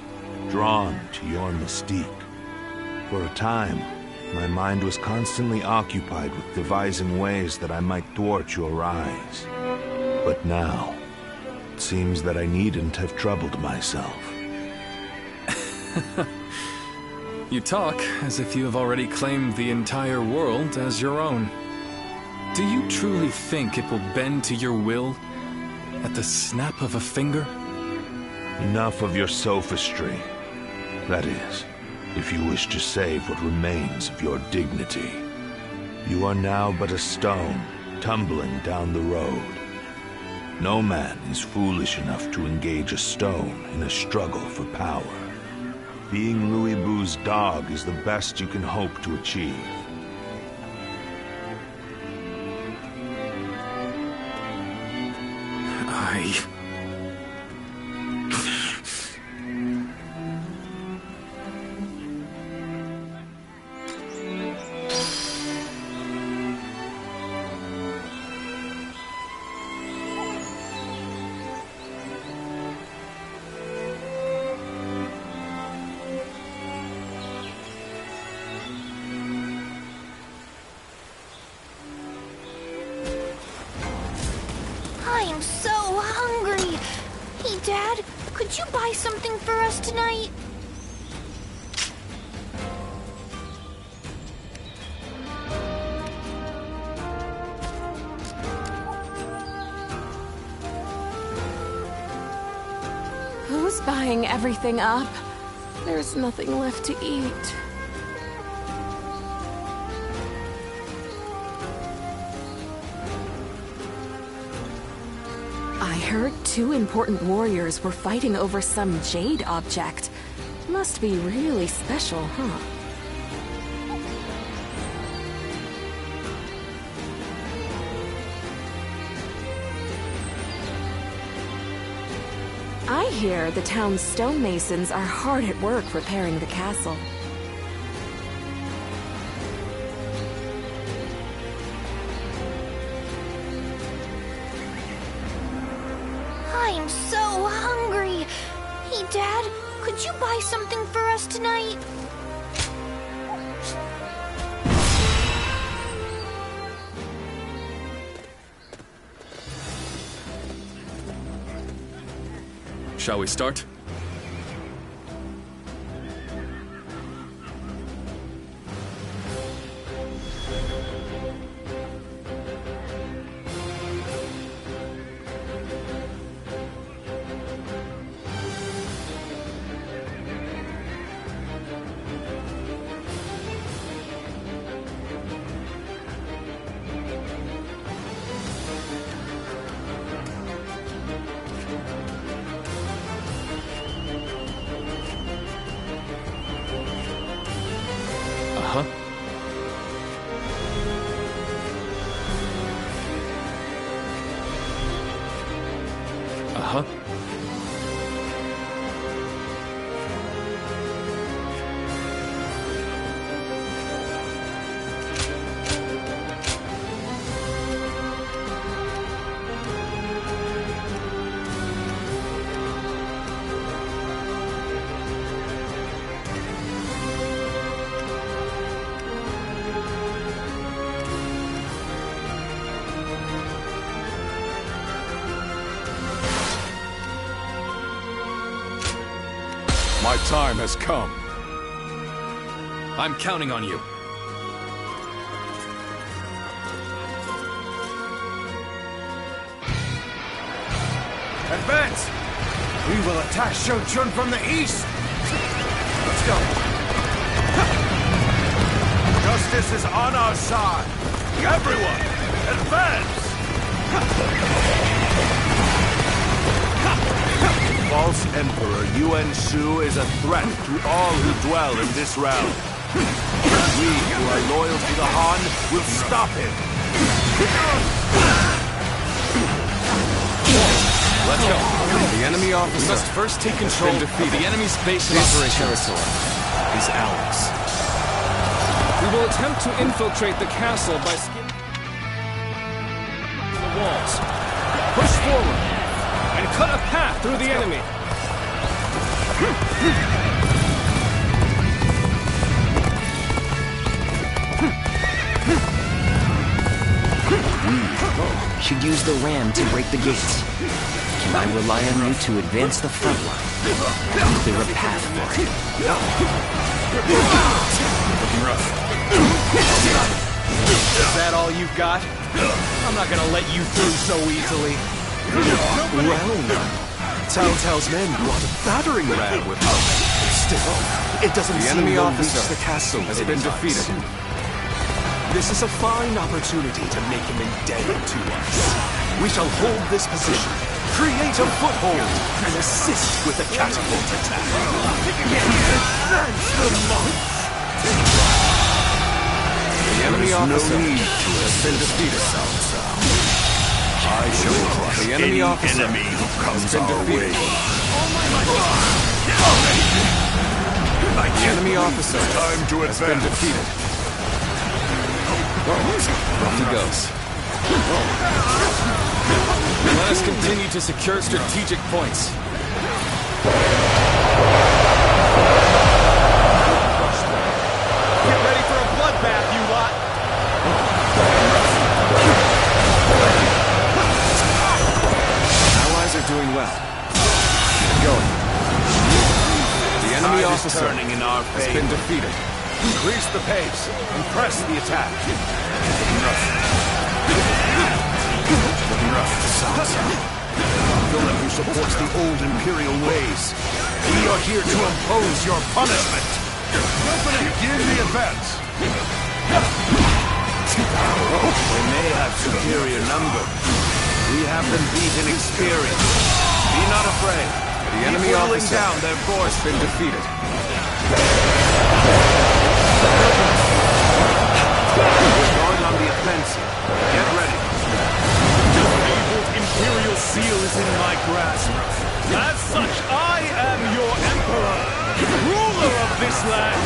drawn to your mystique. For a time, my mind was constantly occupied with devising ways that I might thwart your rise. But now, it seems that I needn't have troubled myself.
You talk as if you have already claimed the entire world as your own. Do you truly think it will bend to your will at the snap of a finger?
Enough of your sophistry. That is, if you wish to save what remains of your dignity. You are now but a stone, tumbling down the road. No man is foolish enough to engage a stone in a struggle for power. Being Louis Bu's dog is the best you can hope to achieve.
I am so hungry. Hey, Dad, could you buy something for us tonight?
Who's buying everything up? There's nothing left to eat. I heard 2 important warriors were fighting over some jade object. Must be really special, huh? I hear the town's stonemasons are hard at work repairing the castle.
I am so hungry. Hey, Dad, could you buy something for us tonight?
Shall we start? Uh-huh. Uh-huh.
My time has come.
I'm counting on you.
Advance! We will attack Shochun from the east! Let's go! Justice is on our side! Everyone, advance! False Emperor Yuan Shu is a threat to all who dwell in this realm. We who are loyal to the Han will stop him.
Let's go. The enemy officer must first take control of the enemy's base of operations.
His allies.
We will attempt to infiltrate the castle by skipping the walls. Push forward and cut a path through the enemy.
Should use the ram to break the gates. Can I rely on you to advance the front line and clear a path for it?
Looking rough.
Is that all you've got? I'm not gonna let you through so easily.
Well,
Cao Cao's men brought a battering ram with them. Still, it doesn't
The
seem
enemy
they'll
officer
reach the castle
has been
anytime
defeated.
soon. This is a fine opportunity to make him indebted to us. We shall hold this position, create a foothold, and assist with the catapult attack. Advance the march!
The enemy officer
no need
has been defeated.
I shall crush
The enemy
any
officer
enemy who comes
has been
our
defeated.
way.
The enemy officer
Time to
has been
advance.
defeated. Off he goes.
Let us continue to secure strategic points.
Get ready for a bloodbath, you lot! Allies are doing well. Keep going. The enemy
Tide is
officer
turning in our
has
favor.
been defeated.
Increase the pace and press the attack. Philip who supports the old imperial ways. We are here to impose your punishment. Begin the advance. They may have superior number. We have them beat in experience. Be not afraid.
The enemy
Keep whittling
officer
down their force.
has been defeated.
We're going on the offensive. Get ready.
The Imperial seal is in my grasp. As such, I am your emperor, ruler of this land.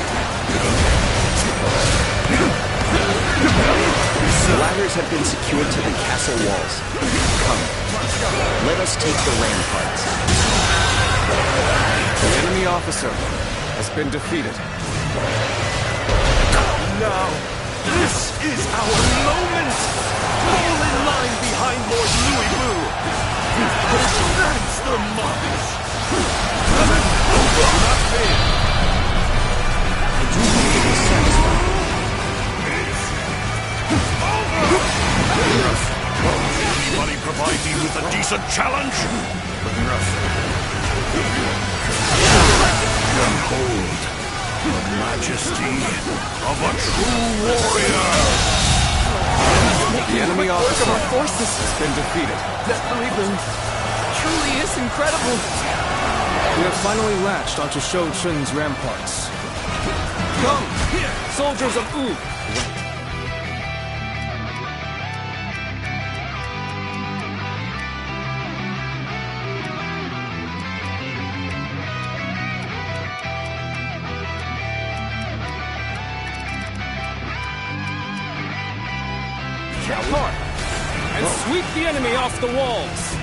Ladders have been secured to the castle walls. Come, let us take the ramparts.
The enemy officer has been defeated.
Now, this is our moment! Fall in line behind Lord Louis Boo! Advance the march! Do not fear!
Anybody provide me with a decent challenge? Behold the majesty of a true warrior!
The enemy officer
Our forces.
has been defeated.
That Reaper truly is incredible.
We have finally latched onto Shou Chun's ramparts. Come, soldiers of Wu! Apart and sweep the enemy off the walls.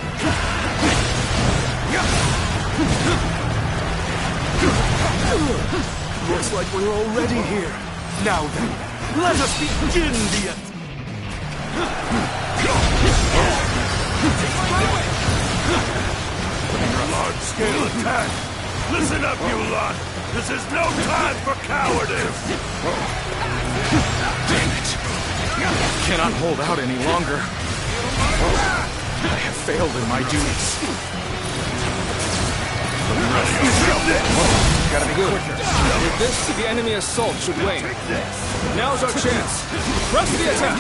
Looks like we're already here. Now then, let us begin the...
Large-scale attack! Listen up, you lot! This is no time for cowardice!
Damn it! I cannot hold out any longer. I have failed in my duties.
Gotta be good. With this, the enemy assault should wane. Now's our chance. Press the attack.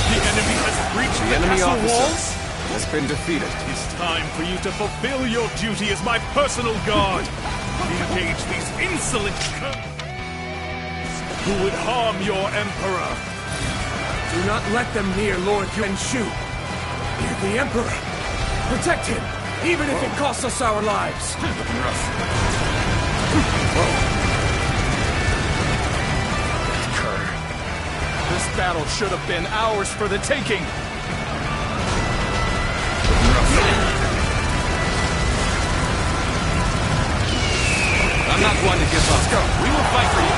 The enemy has breached
The
the
enemy
castle
officer
walls.
has been defeated.
It's time for you to fulfill your duty as my personal guard. Engage these insolent curs who would harm your emperor.
Do not let them near Lord Yuan Shu. Hear the Emperor. Protect him, even if it costs us our lives.
This battle should have been ours for the taking.
I'm not one to give up. Go. We will fight for you.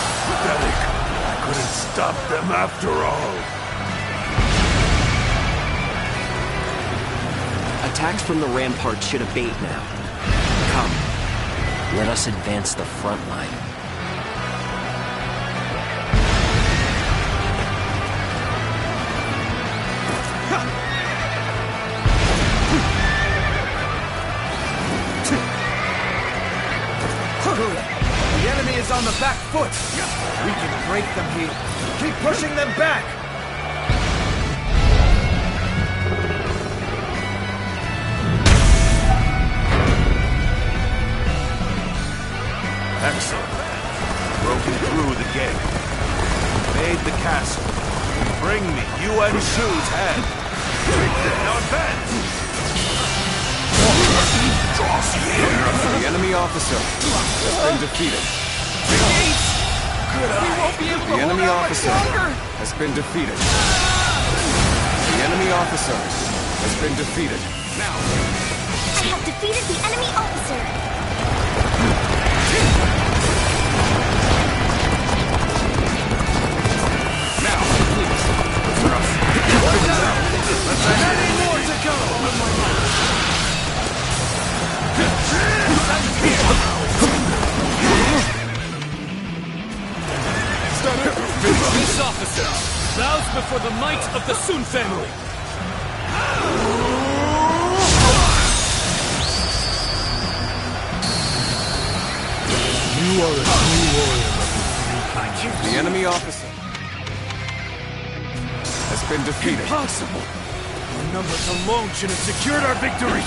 I couldn't stop them after all.
Attacks from the rampart should abate now. Come, let us advance the front line.
is on the back foot. We can break them here. Keep pushing them back.
Excellent. Broken through the gate. Made the castle. Bring me Yuan Shu's head. Now advance!
The enemy officer has been defeated. The enemy officer has been defeated. The enemy officer has been defeated.
I have defeated the enemy officer.
Now, please. Many more to go.
This officer bows before the might of the Sun family.
You are a true warrior of the 3 kingdoms.
The enemy officer has been defeated.
Impossible! Our numbers alone should have secured our victory!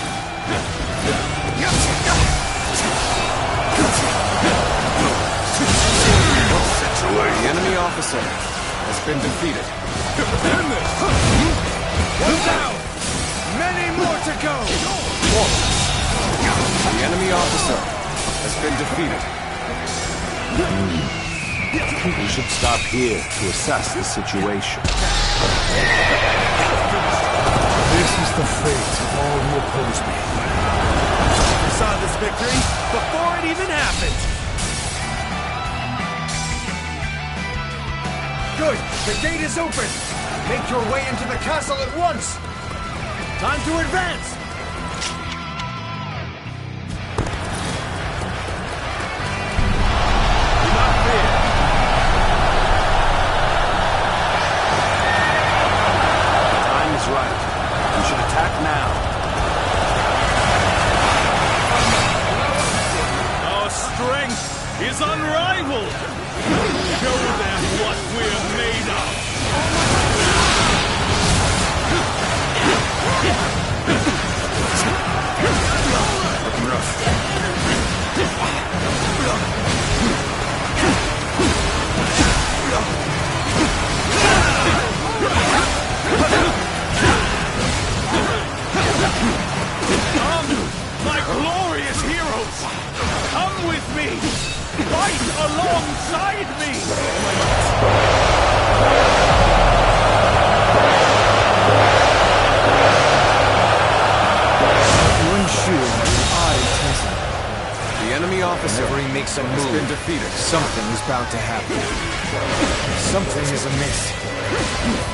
The enemy officer has been defeated.
One down! Many more to go!
The enemy officer has been defeated.
We should stop here to assess the situation.
This is the fate of all who oppose me.
We saw this victory before it even happened! Good! The gate is open! Make your way into the castle at once! Time to advance! Do not fear!
The time is right. We should attack now.
Our strength is unrivaled! Show them what we're made of! Come, my glorious heroes! Come with me! Fight alongside me!
Yuan Shu has an odd temper.
The enemy officer
Whenever he makes a
has
move,
been defeated.
something is bound to happen. Something is amiss.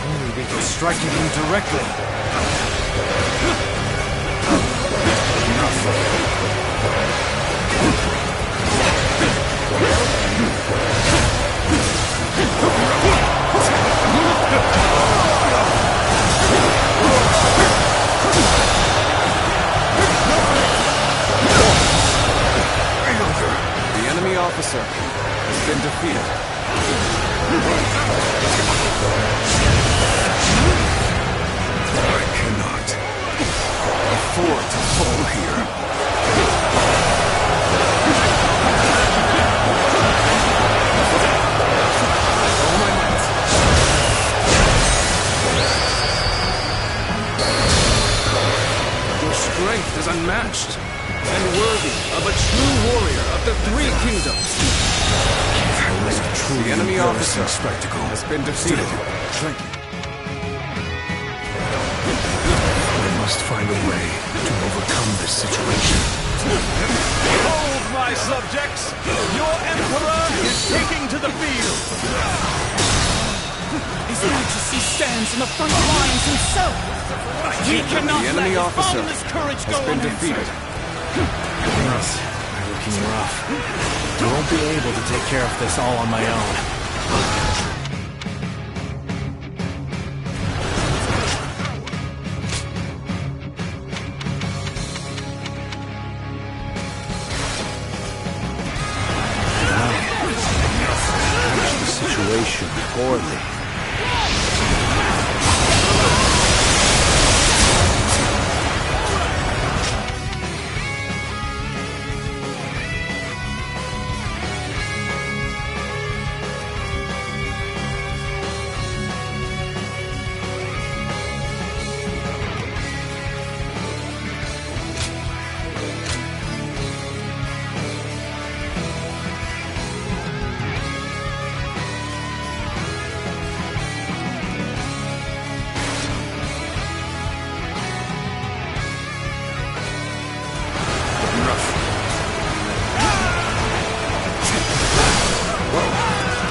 Only we can strike at him directly.
The enemy officer has been defeated.
I cannot afford to fall here.
Your strength is unmatched, and worthy of a true warrior of the 3 kingdoms.
The enemy officer has been defeated.
I must find a way to overcome this situation. Behold, my subjects! Your emperor is taking to the field!
His Majesty stands in the front lines himself! We cannot
The enemy
let his
officer
boundless courage go
has been
unanswered.
defeated.
Things are looking rough. I won't be able to take care of this all on my own. poorly.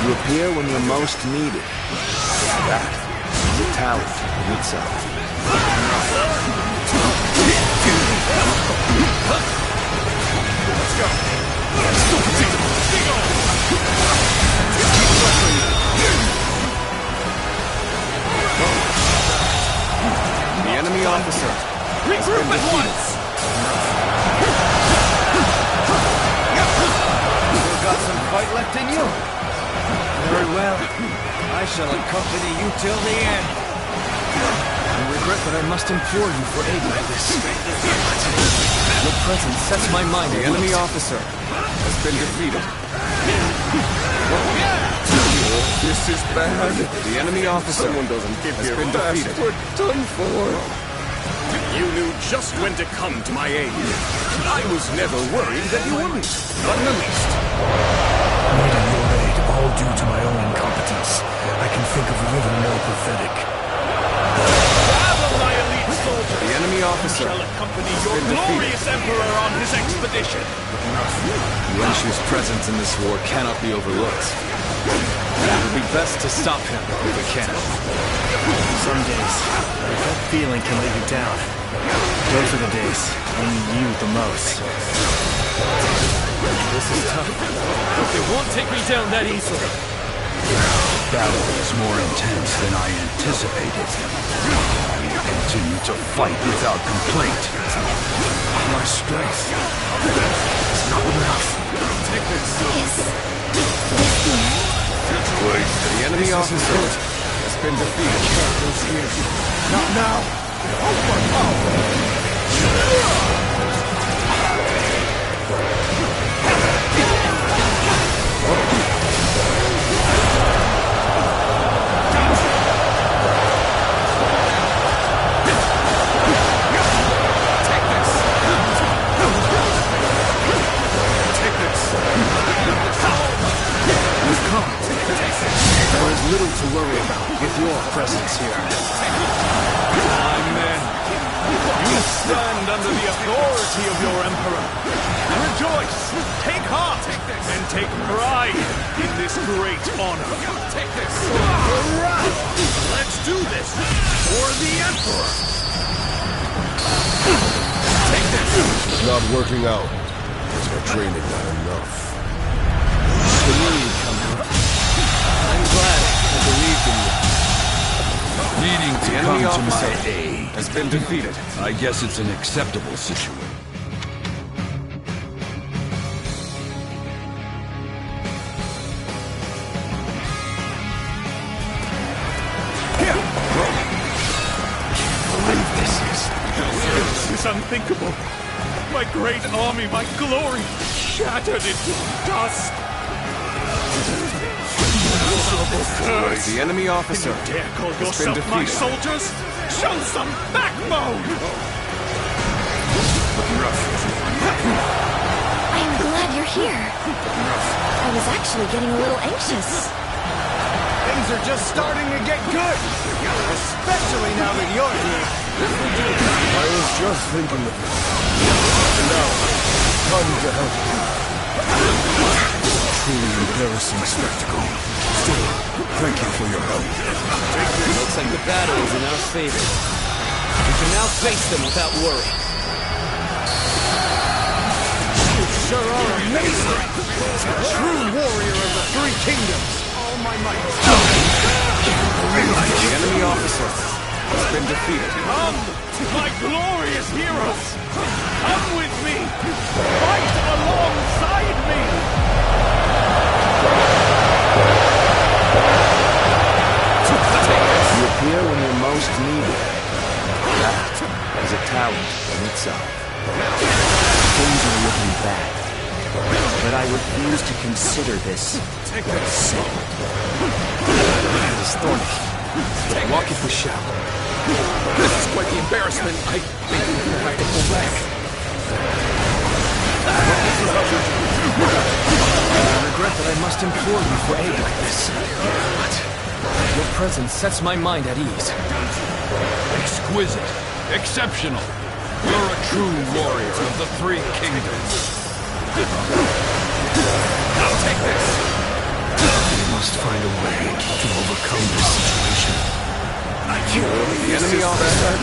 You appear when you're most needed. That is a talent in itself.
Let's go.
The enemy officer.
Regroup at once!
Still got some fight left in you? Very well. I shall accompany you till the end.
I regret that I must implore you for aid like this. Your presence sets my mind. The enemy officer has been defeated.
This is bad.
The enemy officer has been defeated.
We're done for. You knew just when to come to my aid. I was never worried that you wouldn't. Not in the least.
Needing your aid, all due to my own incompetence. I can think of little more pathetic.
Gather my elite soldiers.
The enemy officer
shall accompany your glorious emperor on his expedition.
Yuan Shu's presence in this war cannot be overlooked. It would be best to stop him if we can.
Some days, if that feeling can let you down, those are the days when you need the most.
This is tough, but they won't take me down that easily.
The battle is more intense than I anticipated. I will continue to fight without complaint. My strength is not enough.
Take this.
The
enemy officer has been defeated.
Not now.
There is little to worry about with your presence here.
My men, you stand under the authority of your emperor. Rejoice, take heart, and take pride in this great honor. Take this. Hurrah! Let's do this for the emperor. Take this.
It's not working out. It's our training not enough.
The need come out. I'm glad I believed in you.
Needing to
The
come
enemy
to
officer
my aid
has been defeated.
I guess it's an acceptable situation.
This is unthinkable. My great army, my glory, shattered into dust.
The enemy officer
You dare call
has been
yourself my
defeated.
soldiers? Show some backbone!
I am glad you're here. I was actually getting a little anxious.
Things are just starting to get good. Especially now that you're here.
I was just thinking of this. And now, time to help you. Truly embarrassing spectacle. Still, thank you for your help.
Looks like the battle is in our favor. We can now face them without worry.
You sure are amazing. A true warrior of the Three Kingdoms. All my might.
The enemy officer has been defeated.
Come, my glorious heroes! Come with me! Fight alongside me!
I refuse to consider this.
Take this.
It is thorny. Walk if we shall.
This is quite the embarrassment. I think we'll have to pull back.
I regret that I must implore you for aid like this. But your presence sets my mind at ease.
Exquisite. Exceptional. You're a true warrior of the Three Kingdoms.
Now take this!
We must find a way to overcome this situation.
The enemy officer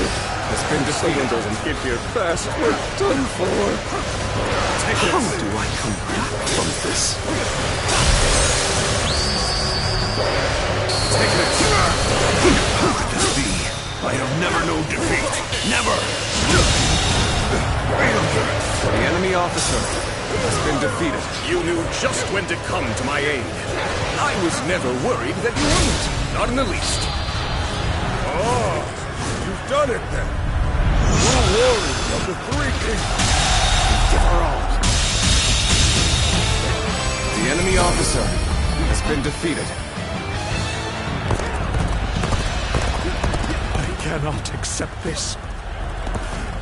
has been defeated. Doesn't get here fast. We're done for.
How do I come back from this?
Take this. How could this be? I have never known defeat. Never!
The enemy officer has been defeated. You knew just when to come to my aid. I was never worried that you wouldn't. Not in the least.
Oh, you've done it then. True warriors of the Three Kingdoms.
Give her all. The enemy officer has been defeated.
I cannot accept this.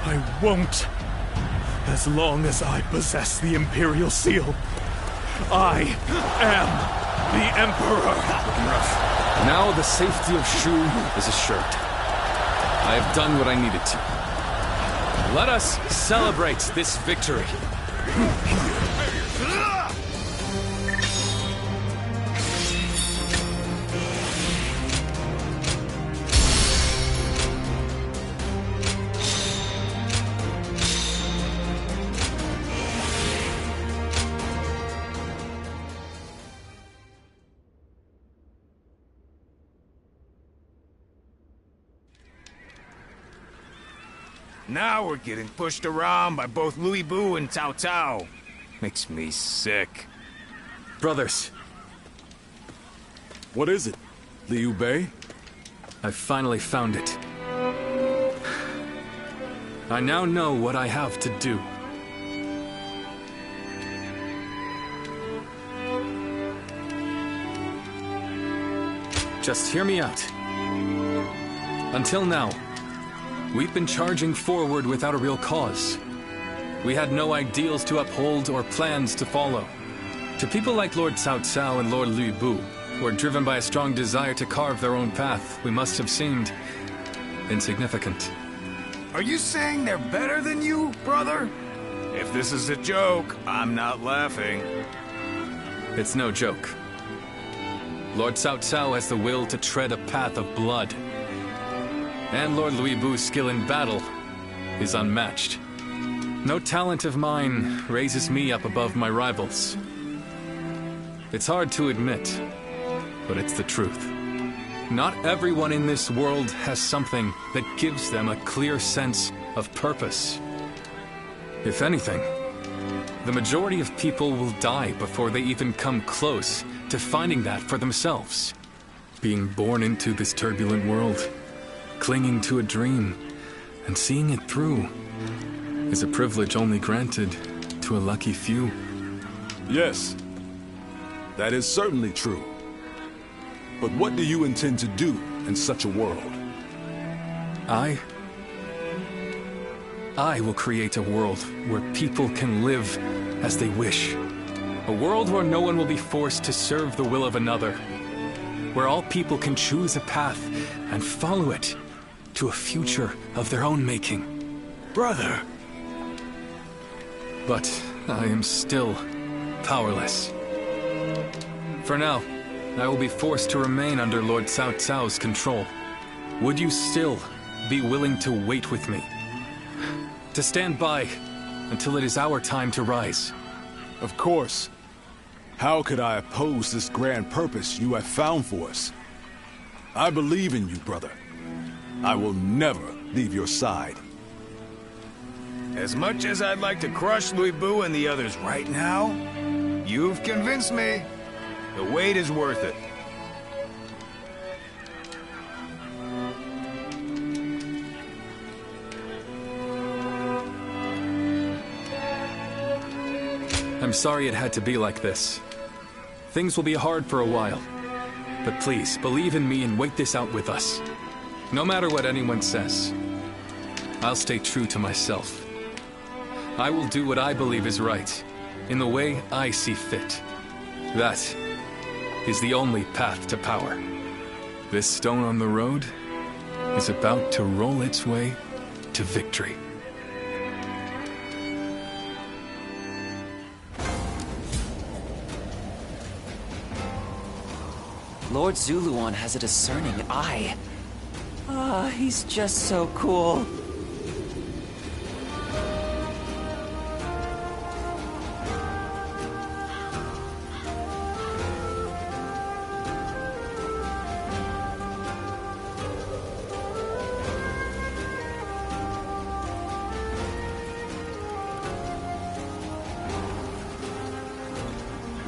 I won't. As long as I possess the Imperial Seal, I am the Emperor.
Now the safety of Shu is assured. I have done what I needed to. Let us celebrate this victory.
Now we're getting pushed around by both Louis Bu and Cao Cao. Makes me sick.
Brothers.
What is it, Liu Bei?
I finally found it. I now know what I have to do. Just hear me out. Until now, we've been charging forward without a real cause. We had no ideals to uphold or plans to follow. To people like Lord Cao Cao and Lord Lu Bu, who are driven by a strong desire to carve their own path, we must have seemed insignificant.
Are you saying they're better than you, brother? If this is a joke, I'm not laughing.
It's no joke. Lord Cao Cao has the will to tread a path of blood. And Lord Louis Bu's skill in battle is unmatched. No talent of mine raises me up above my rivals. It's hard to admit, but it's the truth. Not everyone in this world has something that gives them a clear sense of purpose. If anything, the majority of people will die before they even come close to finding that for themselves. Being born into this turbulent world, clinging to a dream, and seeing it through is a privilege only granted to a lucky few.
Yes, that is certainly true. But what do you intend to do in such a world?
I will create a world where people can live as they wish. A world where no one will be forced to serve the will of another. Where all people can choose a path and follow it to a future of their own making.
Brother!
But I am still powerless. For now, I will be forced to remain under Lord Cao Cao's control. Would you still be willing to wait with me? To stand by until it is our time to rise?
Of course. How could I oppose this grand purpose you have found for us? I believe in you, brother. I will never leave your side.
As much as I'd like to crush Louis Bu and the others right now, you've convinced me. The wait is worth it.
I'm sorry it had to be like this. Things will be hard for a while. But please, believe in me and wait this out with us. No matter what anyone says, I'll stay true to myself. I will do what I believe is right, in the way I see fit. That is the only path to power. This stone on the road is about to roll its way to victory.
Lord Zuluan has a discerning eye. Ah, he's just so cool.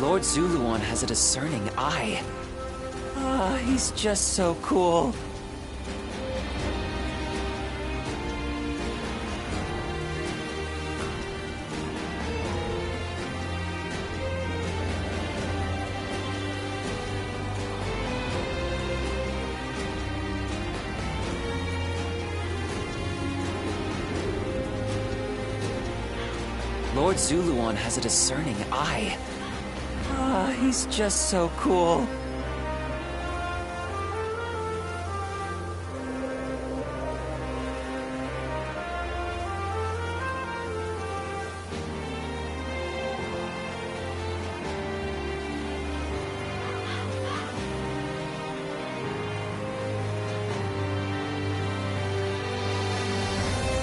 Lord Zuluan has a discerning eye. Ah, he's just so cool. Lord Zuluan has a discerning eye. Ah, he's just so cool.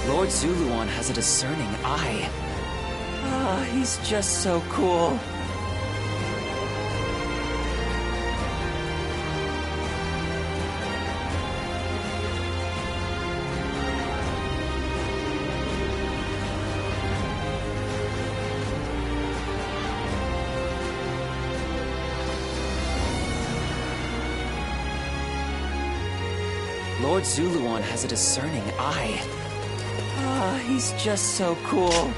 Lord Zuluan has a discerning eye. Ah, he's just so cool. Lord Zuluan has a discerning eye. Ah, he's just so cool.